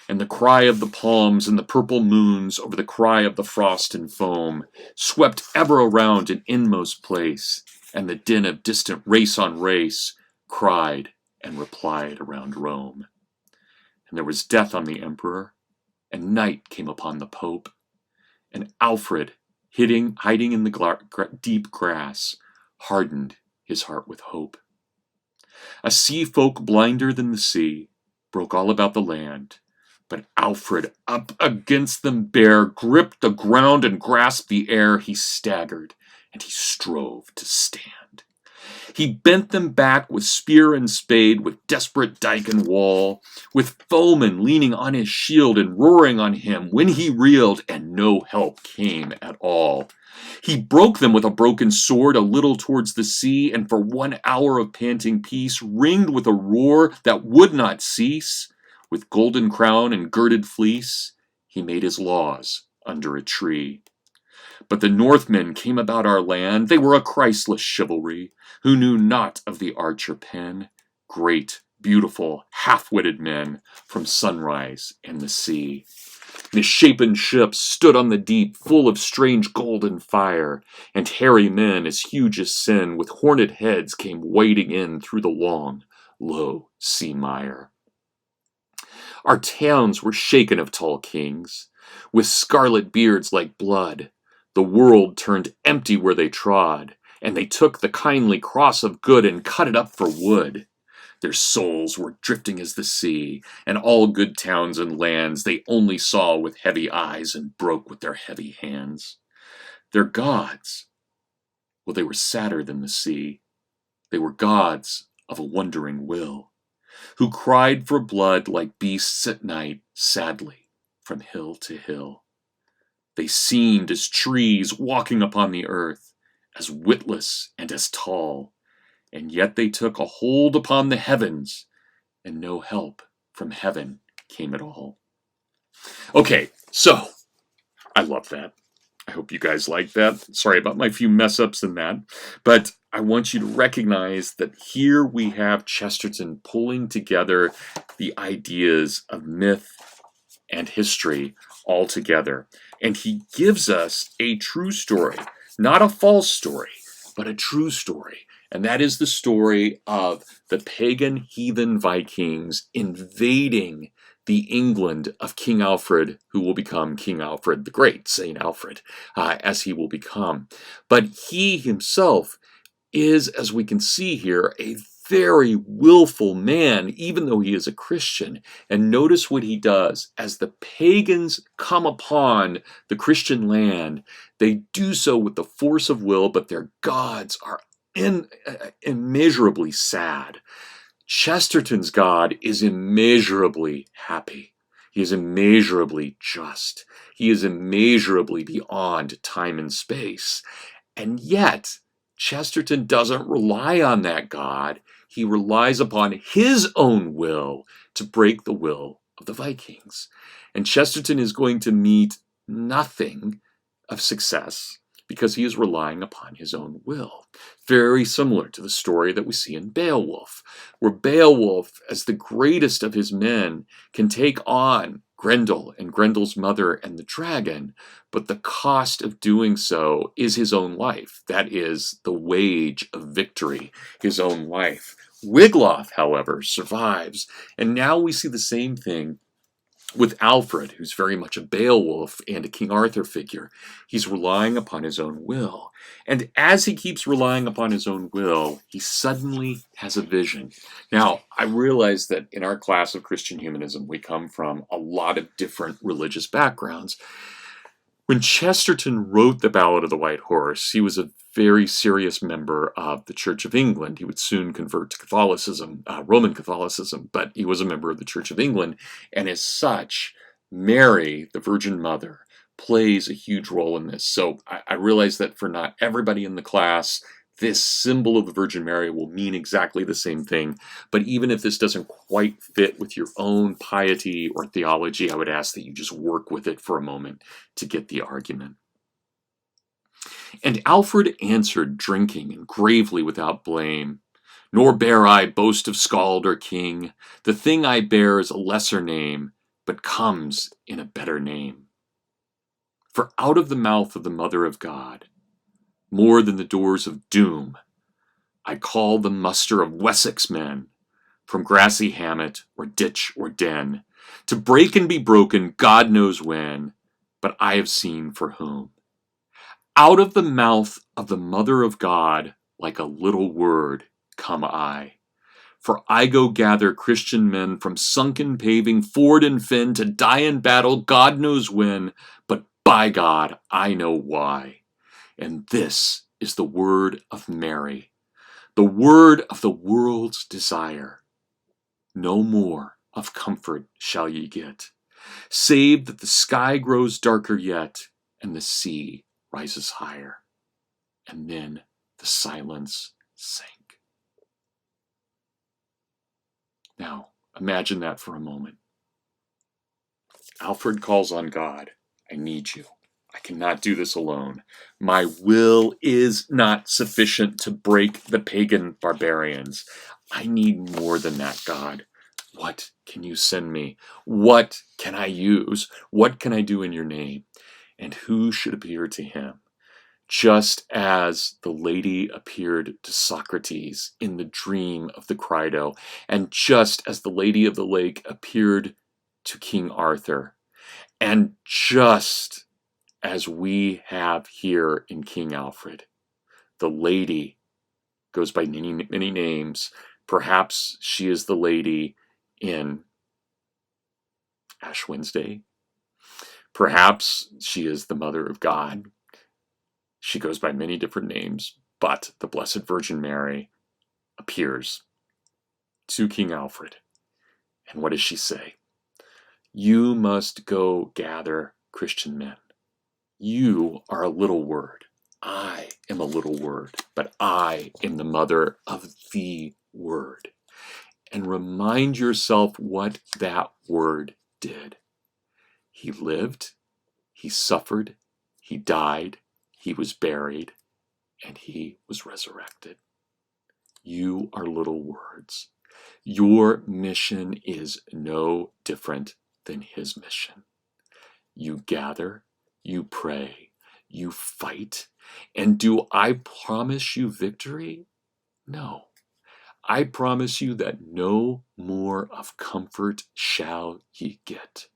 And the cry of the palms and the purple moons over the cry of the frost and foam swept ever around an inmost place, and the din of distant race on race cried and replied around Rome. And there was death on the emperor, and night came upon the pope, and Alfred, hiding in the deep grass, hardened his heart with hope. A sea folk blinder than the sea broke all about the land, but Alfred, up against them bare, gripped the ground and grasped the air. He staggered, and he strove to stand. He bent them back with spear and spade, with desperate dike and wall, with foemen leaning on his shield and roaring on him when he reeled, and no help came at all. He broke them with a broken sword a little towards the sea, and for 1 hour of panting peace, ringed with a roar that would not cease, with golden crown and girded fleece, he made his laws under a tree. But the Northmen came about our land, they were a Christless chivalry, who knew not of the archer pen, great, beautiful, half-witted men from sunrise and the sea. Misshapen ships stood on the deep, full of strange golden fire, and hairy men as huge as sin, with horned heads came wading in through the long, low sea mire. Our towns were shaken of tall kings, with scarlet beards like blood. The world turned empty where they trod, and they took the kindly cross of good and cut it up for wood. Their souls were drifting as the sea, and all good towns and lands they only saw with heavy eyes and broke with their heavy hands. Their gods, well, they were sadder than the sea. They were gods of a wondering will, who cried for blood like beasts at night, sadly, from hill to hill. They seemed as trees walking upon the earth, as witless and as tall, and yet they took a hold upon the heavens, and no help from heaven came at all. Okay, so, I love that. I hope you guys like that. Sorry about my few mess-ups in that, but I want you to recognize that here we have Chesterton pulling together the ideas of myth and history all together. And he gives us a true story, not a false story, but a true story. And that is the story of the pagan heathen Vikings invading the England of King Alfred, who will become King Alfred the Great, Saint Alfred, as he will become. But he himself is, as we can see here, a very willful man, even though he is a Christian. And notice what he does. As the pagans come upon the Christian land, they do so with the force of will, but their gods are immeasurably sad. Chesterton's God is immeasurably happy. He is immeasurably just. He is immeasurably beyond time and space. And yet, Chesterton doesn't rely on that God. He relies upon his own will to break the will of the Vikings. And Chesterton is going to meet nothing of success, because he is relying upon his own will. Very similar to the story that we see in Beowulf, where Beowulf, as the greatest of his men, can take on Grendel and Grendel's mother and the dragon, but the cost of doing so is his own life. That is the wage of victory, his own life. Wiglaf, however, survives, and now we see the same thing with Alfred, who's very much a Beowulf and a King Arthur figure. He's relying upon his own will. And as he keeps relying upon his own will, he suddenly has a vision. Now, I realize that in our class of Christian humanism, we come from a lot of different religious backgrounds. When Chesterton wrote the Ballad of the White Horse, he was a very serious member of the Church of England. He would soon convert to Catholicism, Roman Catholicism, but he was a member of the Church of England. And as such, Mary, the Virgin Mother, plays a huge role in this. So I realize that for not everybody in the class, this symbol of the Virgin Mary will mean exactly the same thing. But even if this doesn't quite fit with your own piety or theology, I would ask that you just work with it for a moment to get the argument. And Alfred answered, drinking and gravely without blame, "Nor bear I boast of scald or king. The thing I bear is a lesser name, but comes in a better name. For out of the mouth of the Mother of God, more than the doors of doom, I call the muster of Wessex men, from grassy hamlet or ditch or den, to break and be broken God knows when, but I have seen for whom. Out of the mouth of the Mother of God, like a little word, come I. For I go gather Christian men from sunken paving, ford and fen, to die in battle God knows when, but by God I know why. And this is the word of Mary, the word of the world's desire. No more of comfort shall ye get, save that the sky grows darker yet, and the sea rises higher." And then the silence sank. Now, imagine that for a moment. Alfred calls on God. I need you. I cannot do this alone. My will is not sufficient to break the pagan barbarians. I need more than that, God. What can you send me? What can I use? What can I do in your name? And who should appear to him? Just as the lady appeared to Socrates in the dream of the Crito, and just as the Lady of the Lake appeared to King Arthur, and just as we have here in King Alfred. The lady goes by many, many names. Perhaps she is the lady in Ash Wednesday. Perhaps she is the Mother of God. She goes by many different names, but the Blessed Virgin Mary appears to King Alfred. And what does she say? You must go gather Christian men. You are a little word. I am a little word, but I am the mother of the word. And remind yourself what that word did. He lived, he suffered, he died, he was buried, and he was resurrected. You are little words. Your mission is no different than his mission. You gather, you pray, you fight, and do I promise you victory? No. I promise you that no more of comfort shall ye get,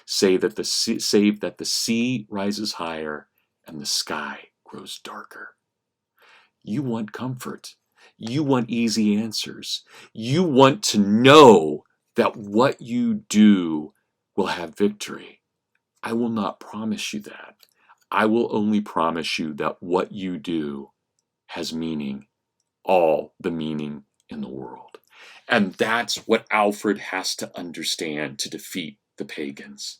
save that the sea rises higher and the sky grows darker. You want comfort. You want easy answers. You want to know that what you do will have victory. I will not promise you that. I will only promise you that what you do has meaning, all the meaning in the world. And that's what Alfred has to understand to defeat the pagans.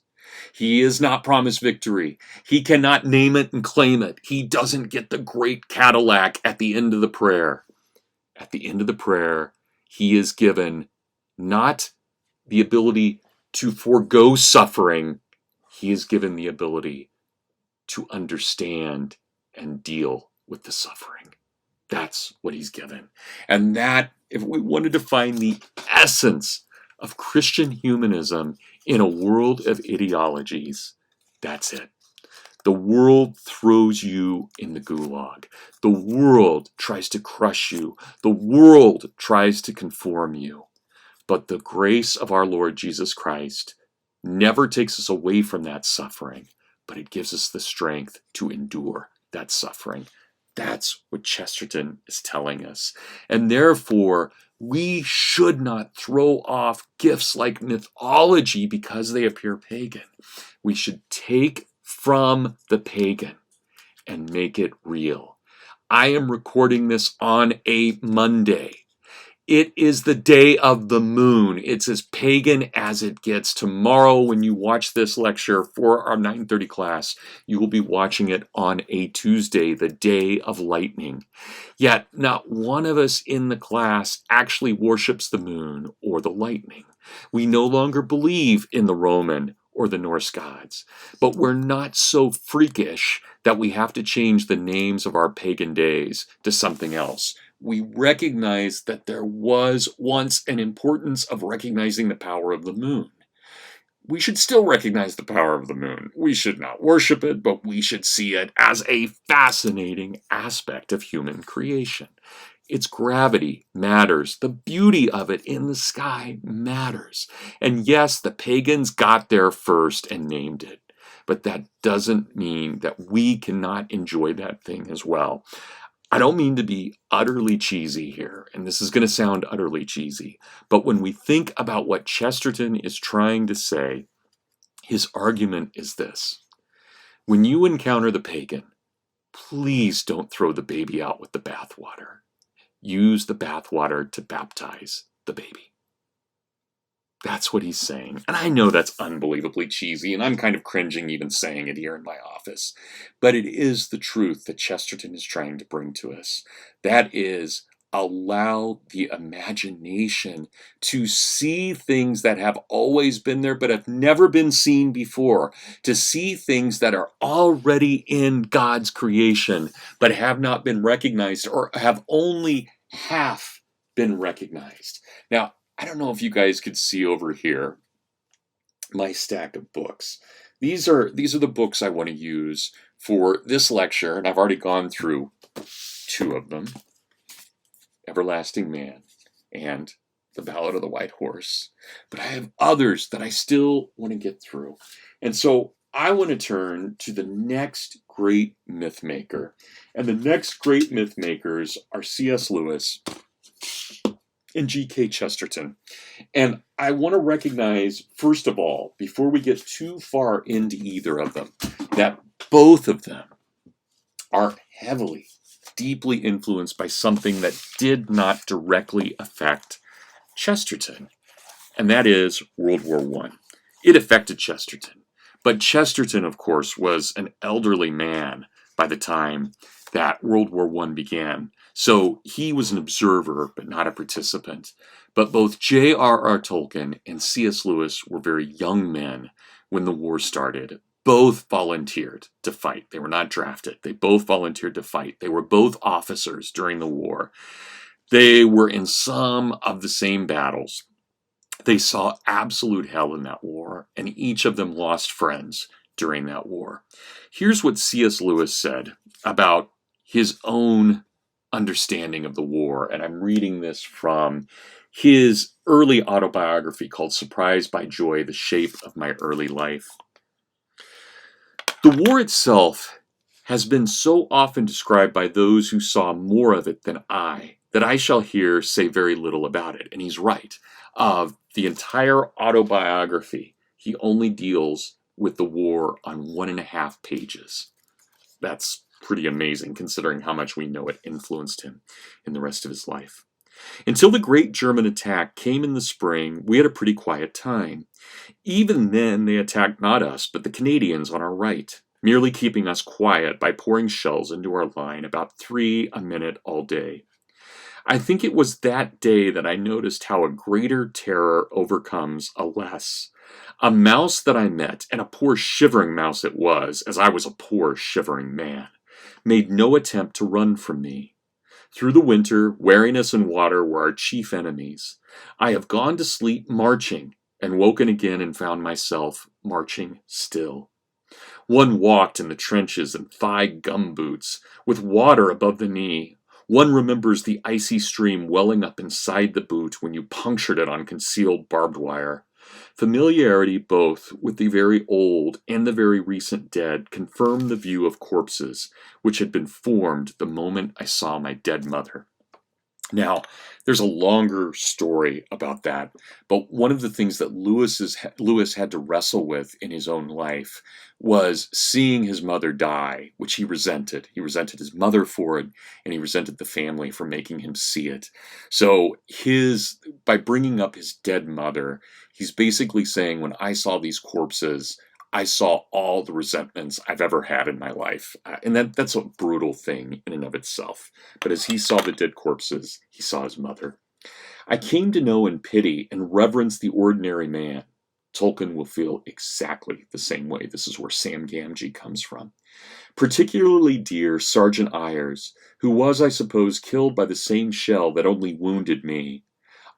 He is not promised victory. He cannot name it and claim it. He doesn't get the great Cadillac at the end of the prayer. At the end of the prayer, he is given not the ability to forego suffering. He is given the ability to understand and deal with the suffering. That's what he's given. And that, if we wanted to find the essence of Christian humanism in a world of ideologies, that's it. The world throws you in the gulag. The world tries to crush you. The world tries to conform you. But the grace of our Lord Jesus Christ never takes us away from that suffering, but it gives us the strength to endure that suffering. That's what Chesterton is telling us. And therefore, we should not throw off gifts like mythology because they appear pagan. We should take from the pagan and make it real. I am recording this on a Monday. It is the day of the moon. It's as pagan as it gets. Tomorrow, when you watch this lecture for our 9:30 class, you will be watching it on a Tuesday, the day of lightning. Yet, not one of us in the class actually worships the moon or the lightning. We no longer believe in the Roman or the Norse gods. But we're not so freakish that we have to change the names of our pagan days to something else. We recognize that there was once an importance of recognizing the power of the moon. We should still recognize the power of the moon. We should not worship it, but we should see it as a fascinating aspect of human creation. Its gravity matters. The beauty of it in the sky matters. And yes, the pagans got there first and named it. But that doesn't mean that we cannot enjoy that thing as well. I don't mean to be utterly cheesy here, and this is going to sound utterly cheesy, but when we think about what Chesterton is trying to say, his argument is this. When you encounter the pagan, please don't throw the baby out with the bathwater. Use the bathwater to baptize the baby. That's what he's saying. And I know that's unbelievably cheesy, and I'm kind of cringing even saying it here in my office. But it is the truth that Chesterton is trying to bring to us. That is, allow the imagination to see things that have always been there but have never been seen before. To see things that are already in God's creation but have not been recognized or have only half been recognized. Now, I don't know if you guys could see over here my stack of books. These are the books I want to use for this lecture, and I've already gone through two of them, Everlasting Man and The Ballad of the White Horse. But I have others that I still want to get through. And so I want to turn to the next great myth maker. And the next great myth makers are C.S. Lewis and G.K. Chesterton. And I want to recognize, first of all, before we get too far into either of them, that both of them are heavily, deeply influenced by something that did not directly affect Chesterton, and that is World War I. It affected Chesterton, but Chesterton, of course, was an elderly man by the time that World War I began. So he was an observer, but not a participant. But both J.R.R. Tolkien and C.S. Lewis were very young men when the war started. Both volunteered to fight. They were not drafted. They both volunteered to fight. They were both officers during the war. They were in some of the same battles. They saw absolute hell in that war, and each of them lost friends during that war. Here's what C.S. Lewis said about his own understanding of the war, and I'm reading this from his early autobiography called Surprised by Joy, The Shape of My Early Life. The war itself has been so often described by those who saw more of it than I, that I shall here say very little about it. And he's right. Of the entire autobiography, he only deals with the war on 1.5 pages. That's pretty amazing considering how much we know it influenced him in the rest of his life. Until the great German attack came in the spring, we had a pretty quiet time. Even then, they attacked not us, but the Canadians on our right, merely keeping us quiet by pouring shells into our line, about 3 a minute all day. I think it was that day that I noticed how a greater terror overcomes a less. A mouse that I met, and a poor shivering mouse it was, as I was a poor shivering man, made no attempt to run from me. Through the winter, weariness and water were our chief enemies. I have gone to sleep marching, and woken again and found myself marching still. One walked in the trenches in thigh gumboots, with water above the knee. One remembers the icy stream welling up inside the boot when you punctured it on concealed barbed wire. Familiarity both with the very old and the very recent dead confirmed the view of corpses which had been formed the moment I saw my dead mother. Now, there's a longer story about that, but one of the things that Lewis had to wrestle with in his own life was seeing his mother die, which he resented. He resented his mother for it, and he resented the family for making him see it. So by bringing up his dead mother, he's basically saying, when I saw these corpses, I saw all the resentments I've ever had in my life. And that's a brutal thing in and of itself. But as he saw the dead corpses, he saw his mother. I came to know and pity and reverence the ordinary man. Tolkien will feel exactly the same way. This is where Sam Gamgee comes from. Particularly dear Sergeant Ayres, who was, I suppose, killed by the same shell that only wounded me.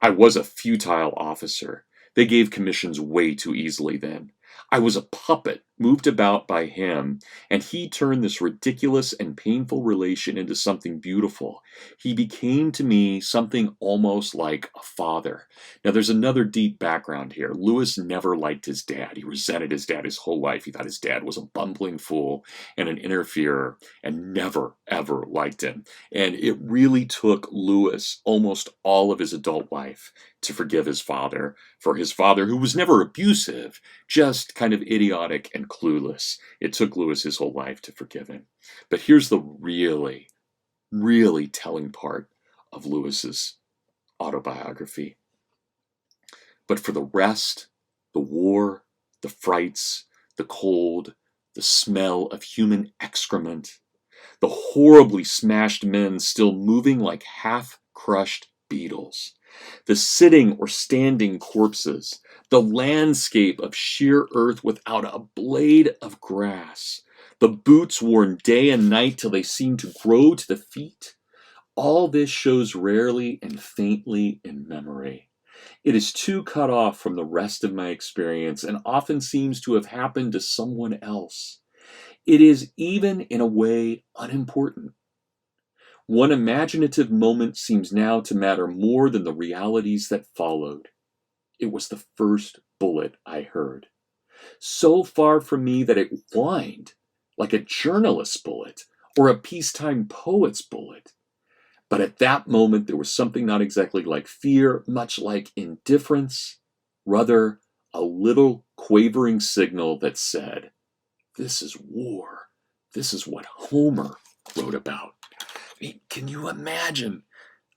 I was a futile officer. They gave commissions way too easily then. I was a puppet moved about by him, and he turned this ridiculous and painful relation into something beautiful. He became to me something almost like a father. Now, there's another deep background here. Lewis never liked his dad. He resented his dad his whole life. He thought his dad was a bumbling fool and an interferer, and never, ever liked him. And it really took Lewis almost all of his adult life to forgive his father, for his father, who was never abusive, just kind of idiotic and clueless. It took Lewis his whole life to forgive him. But here's the really, really telling part of Lewis's autobiography. But for the rest, the war, the frights, the cold, the smell of human excrement, the horribly smashed men still moving like half-crushed beetles, the sitting or standing corpses, the landscape of sheer earth without a blade of grass, the boots worn day and night till they seem to grow to the feet, all this shows rarely and faintly in memory. It is too cut off from the rest of my experience, and often seems to have happened to someone else. It is even in a way unimportant. One imaginative moment seems now to matter more than the realities that followed. It was the first bullet I heard. So far from me that it whined like a journalist's bullet or a peacetime poet's bullet. But at that moment there was something not exactly like fear, much like indifference, rather a little quavering signal that said, "This is war. This is what Homer wrote about." I mean, can you imagine?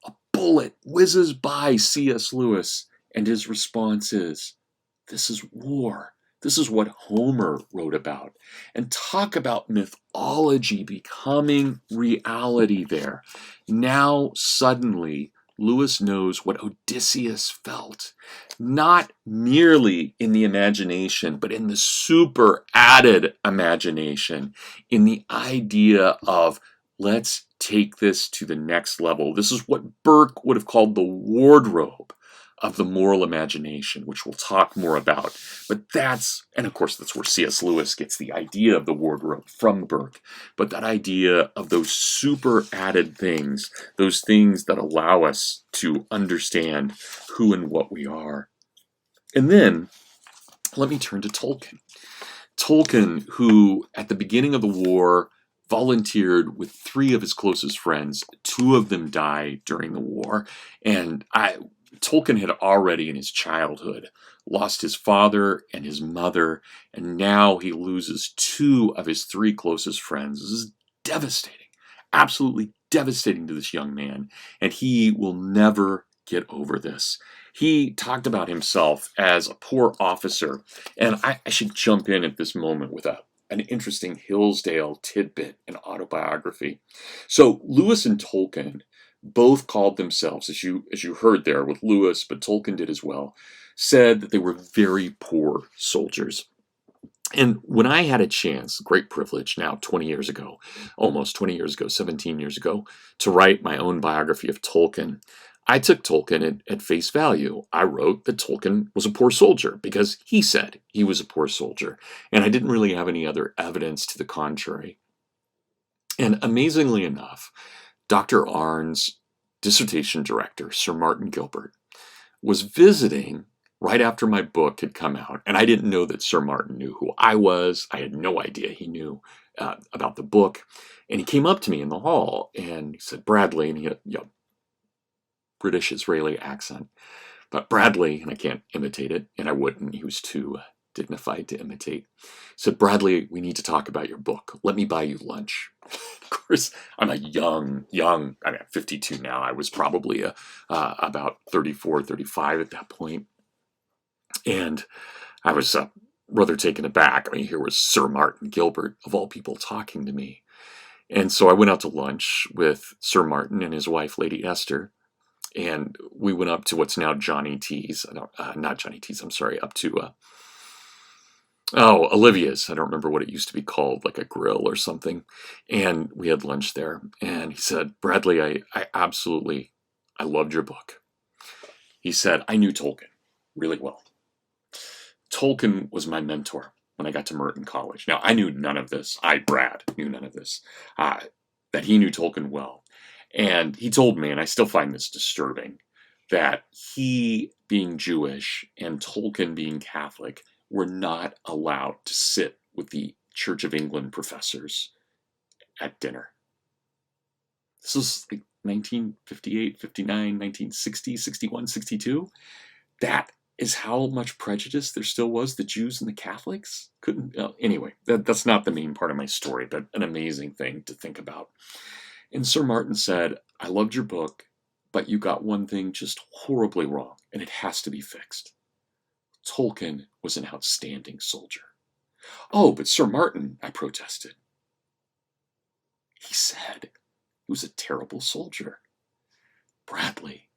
A bullet whizzes by C.S. Lewis, and his response is, "This is war. This is what Homer wrote about." And talk about mythology becoming reality there. Now, suddenly, Lewis knows what Odysseus felt. Not merely in the imagination, but in the super added imagination, in the idea of, let's take this to the next level. This is what Burke would have called the wardrobe of the moral imagination, which we'll talk more about. But and of course that's where C.S. Lewis gets the idea of the wardrobe from Burke. But that idea of those super added things, those things that allow us to understand who and what we are. And then, let me turn to Tolkien. Tolkien, who at the beginning of the war volunteered with 3 of his closest friends. 2 of them died during the war. And Tolkien had already in his childhood lost his father and his mother, and now he loses 2 of his 3 closest friends. This is devastating, absolutely devastating to this young man, and he will never get over this. He talked about himself as a poor officer, and I should jump in at this moment with an interesting Hillsdale tidbit in autobiography. So Lewis and Tolkien both called themselves, as you heard there with Lewis, but Tolkien did as well, said that they were very poor soldiers. And when I had a chance, great privilege now, 20 years ago, almost 20 years ago, 17 years ago, to write my own biography of Tolkien, I took Tolkien at face value. I wrote that Tolkien was a poor soldier because he said he was a poor soldier. And I didn't really have any other evidence to the contrary. And amazingly enough, Dr. Arndt's dissertation director, Sir Martin Gilbert, was visiting right after my book had come out. And I didn't know that Sir Martin knew who I was. I had no idea he knew about the book. And he came up to me in the hall and he said, Bradley, and he had British Israeli accent. But Bradley, and I can't imitate it, and I wouldn't, he was too dignified to imitate, said, Bradley, we need to talk about your book. Let me buy you lunch. Of course, I'm a young, I'm 52 now. I was probably about 34, 35 at that point. And I was rather taken aback. I mean, here was Sir Martin Gilbert, of all people, talking to me. And so I went out to lunch with Sir Martin and his wife, Lady Esther. And we went up to what's now Johnny T's. Not Johnny T's, I'm sorry, up to Olivia's. I don't remember what it used to be called, like a grill or something. And we had lunch there. And he said, Bradley, I absolutely, I loved your book. He said, I knew Tolkien really well. Tolkien was my mentor when I got to Merton College. Now, I knew none of this. Brad, knew none of this. That he knew Tolkien well. And he told me, and I still find this disturbing, that he, being Jewish and Tolkien being Catholic, were not allowed to sit with the Church of England professors at dinner. This was like 1958, 59, 1960, 61, 62. That is how much prejudice there still was, the Jews and the Catholics. Anyway, that's not the main part of my story, but an amazing thing to think about. And Sir Martin said, I loved your book, but you got one thing just horribly wrong, and it has to be fixed. Tolkien was an outstanding soldier. Oh, but Sir Martin, I protested. He said he was a terrible soldier. Bradley,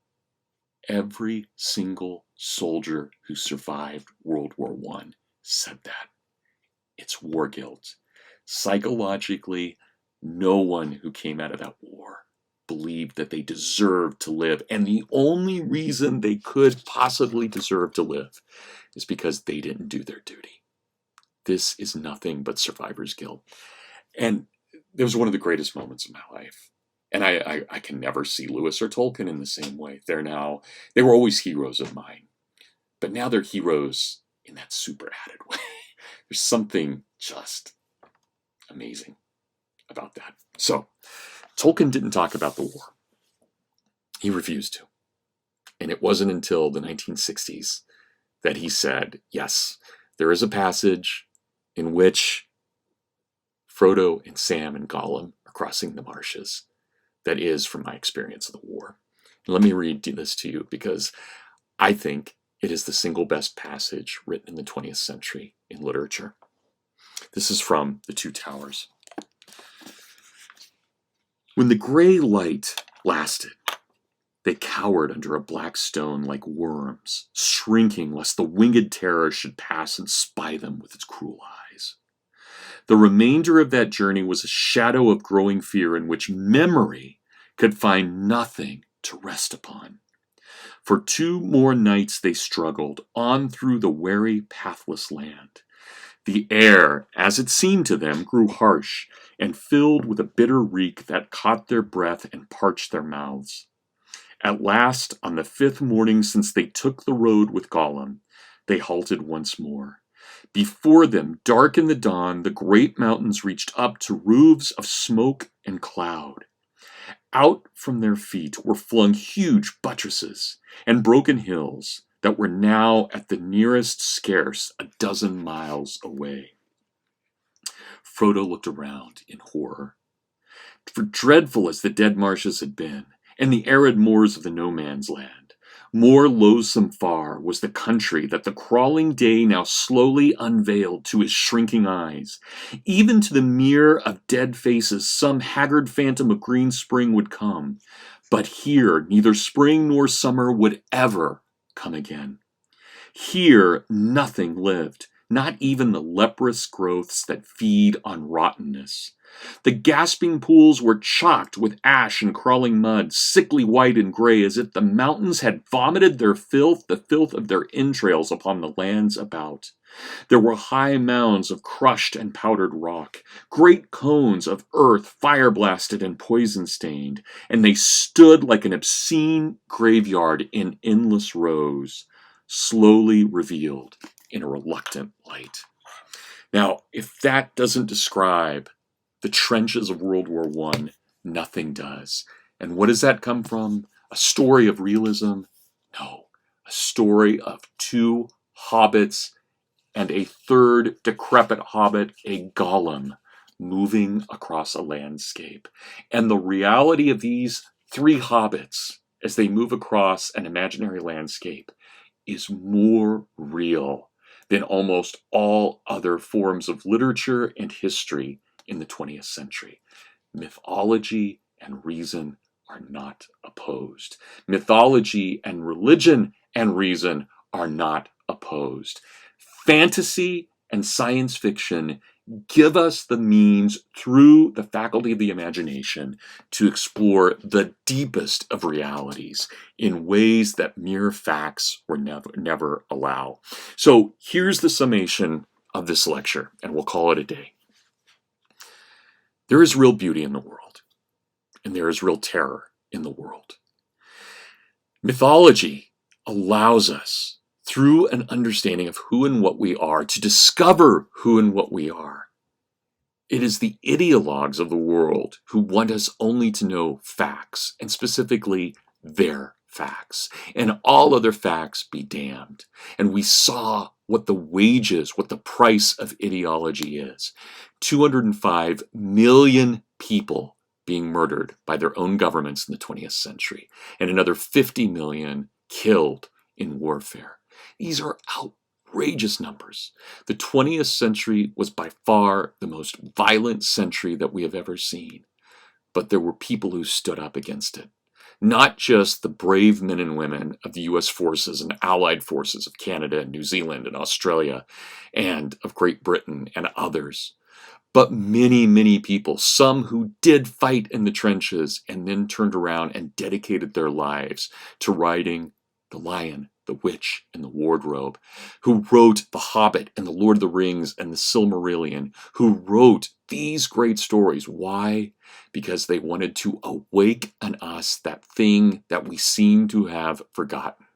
every single soldier who survived World War I said that. It's war guilt. Psychologically, no one who came out of that war believed that they deserved to live. And the only reason they could possibly deserve to live is because they didn't do their duty. This is nothing but survivor's guilt. And it was one of the greatest moments of my life. And I can never see Lewis or Tolkien in the same way. They were always heroes of mine. But now they're heroes in that super added way. There's something just amazing about that. So, Tolkien didn't talk about the war. He refused to. And it wasn't until the 1960s that he said, yes, there is a passage in which Frodo and Sam and Gollum are crossing the marshes. That is from my experience of the war. And let me read this to you because I think it is the single best passage written in the 20th century in literature. This is from The Two Towers. When the gray light lasted, they cowered under a black stone like worms, shrinking lest the winged terror should pass and spy them with its cruel eyes. The remainder of that journey was a shadow of growing fear in which memory could find nothing to rest upon. For 2 more nights they struggled on through the weary, pathless land. The air, as it seemed to them, grew harsh and filled with a bitter reek that caught their breath and parched their mouths. At last, on the 5th morning since they took the road with Gollum, they halted once more. Before them, dark in the dawn, the great mountains reached up to roofs of smoke and cloud. Out from their feet were flung huge buttresses and broken hills that were now at the nearest scarce a dozen miles away. Frodo looked around in horror. For dreadful as the dead marshes had been, and the arid moors of the no-man's land, more loathsome far was the country that the crawling day now slowly unveiled to his shrinking eyes. Even to the mirror of dead faces some haggard phantom of green spring would come, but here neither spring nor summer would ever come again. Here nothing lived, not even the leprous growths that feed on rottenness. The gasping pools were chocked with ash and crawling mud, sickly white and gray, as if the mountains had vomited their filth, the filth of their entrails, upon the lands about. There were high mounds of crushed and powdered rock, great cones of earth fire-blasted and poison-stained, and they stood like an obscene graveyard in endless rows, slowly revealed in a reluctant light. Now, if that doesn't describe the trenches of World War I, nothing does. And what does that come from? A story of realism? No. A story of two hobbits and a third decrepit hobbit, a golem, moving across a landscape. And the reality of these three hobbits as they move across an imaginary landscape is more real than almost all other forms of literature and history in the 20th century. Mythology and reason are not opposed. Mythology and religion and reason are not opposed. Fantasy and science fiction give us the means through the faculty of the imagination to explore the deepest of realities in ways that mere facts would never allow. So here's the summation of this lecture, and we'll call it a day. There is real beauty in the world, and there is real terror in the world. Mythology allows us, through an understanding of who and what we are, to discover who and what we are. It is the ideologues of the world who want us only to know facts, and specifically their facts, and all other facts be damned. And we saw what the wages, what the price of ideology is. 205 million people being murdered by their own governments in the 20th century, and another 50 million killed in warfare. These are outrageous numbers. The 20th century was by far the most violent century that we have ever seen, but there were people who stood up against it. Not just the brave men and women of the US forces and allied forces of Canada and New Zealand and Australia and of Great Britain and others, but many, many people, some who did fight in the trenches and then turned around and dedicated their lives to writing The Lion, the Witch, and the Wardrobe, who wrote The Hobbit and The Lord of the Rings and the Silmarillion, who wrote these great stories. Why? Because they wanted to awake in us that thing that we seem to have forgotten,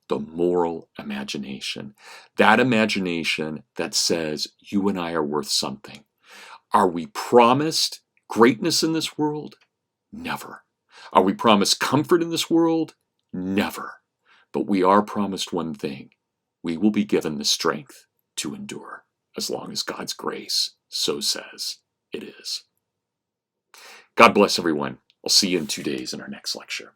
the moral imagination. That imagination that says you and I are worth something. Are we promised greatness in this world? Never. Are we promised comfort in this world? Never. But we are promised one thing. We will be given the strength to endure, as long as God's grace so says it is. God bless everyone. I'll see you in 2 days in our next lecture.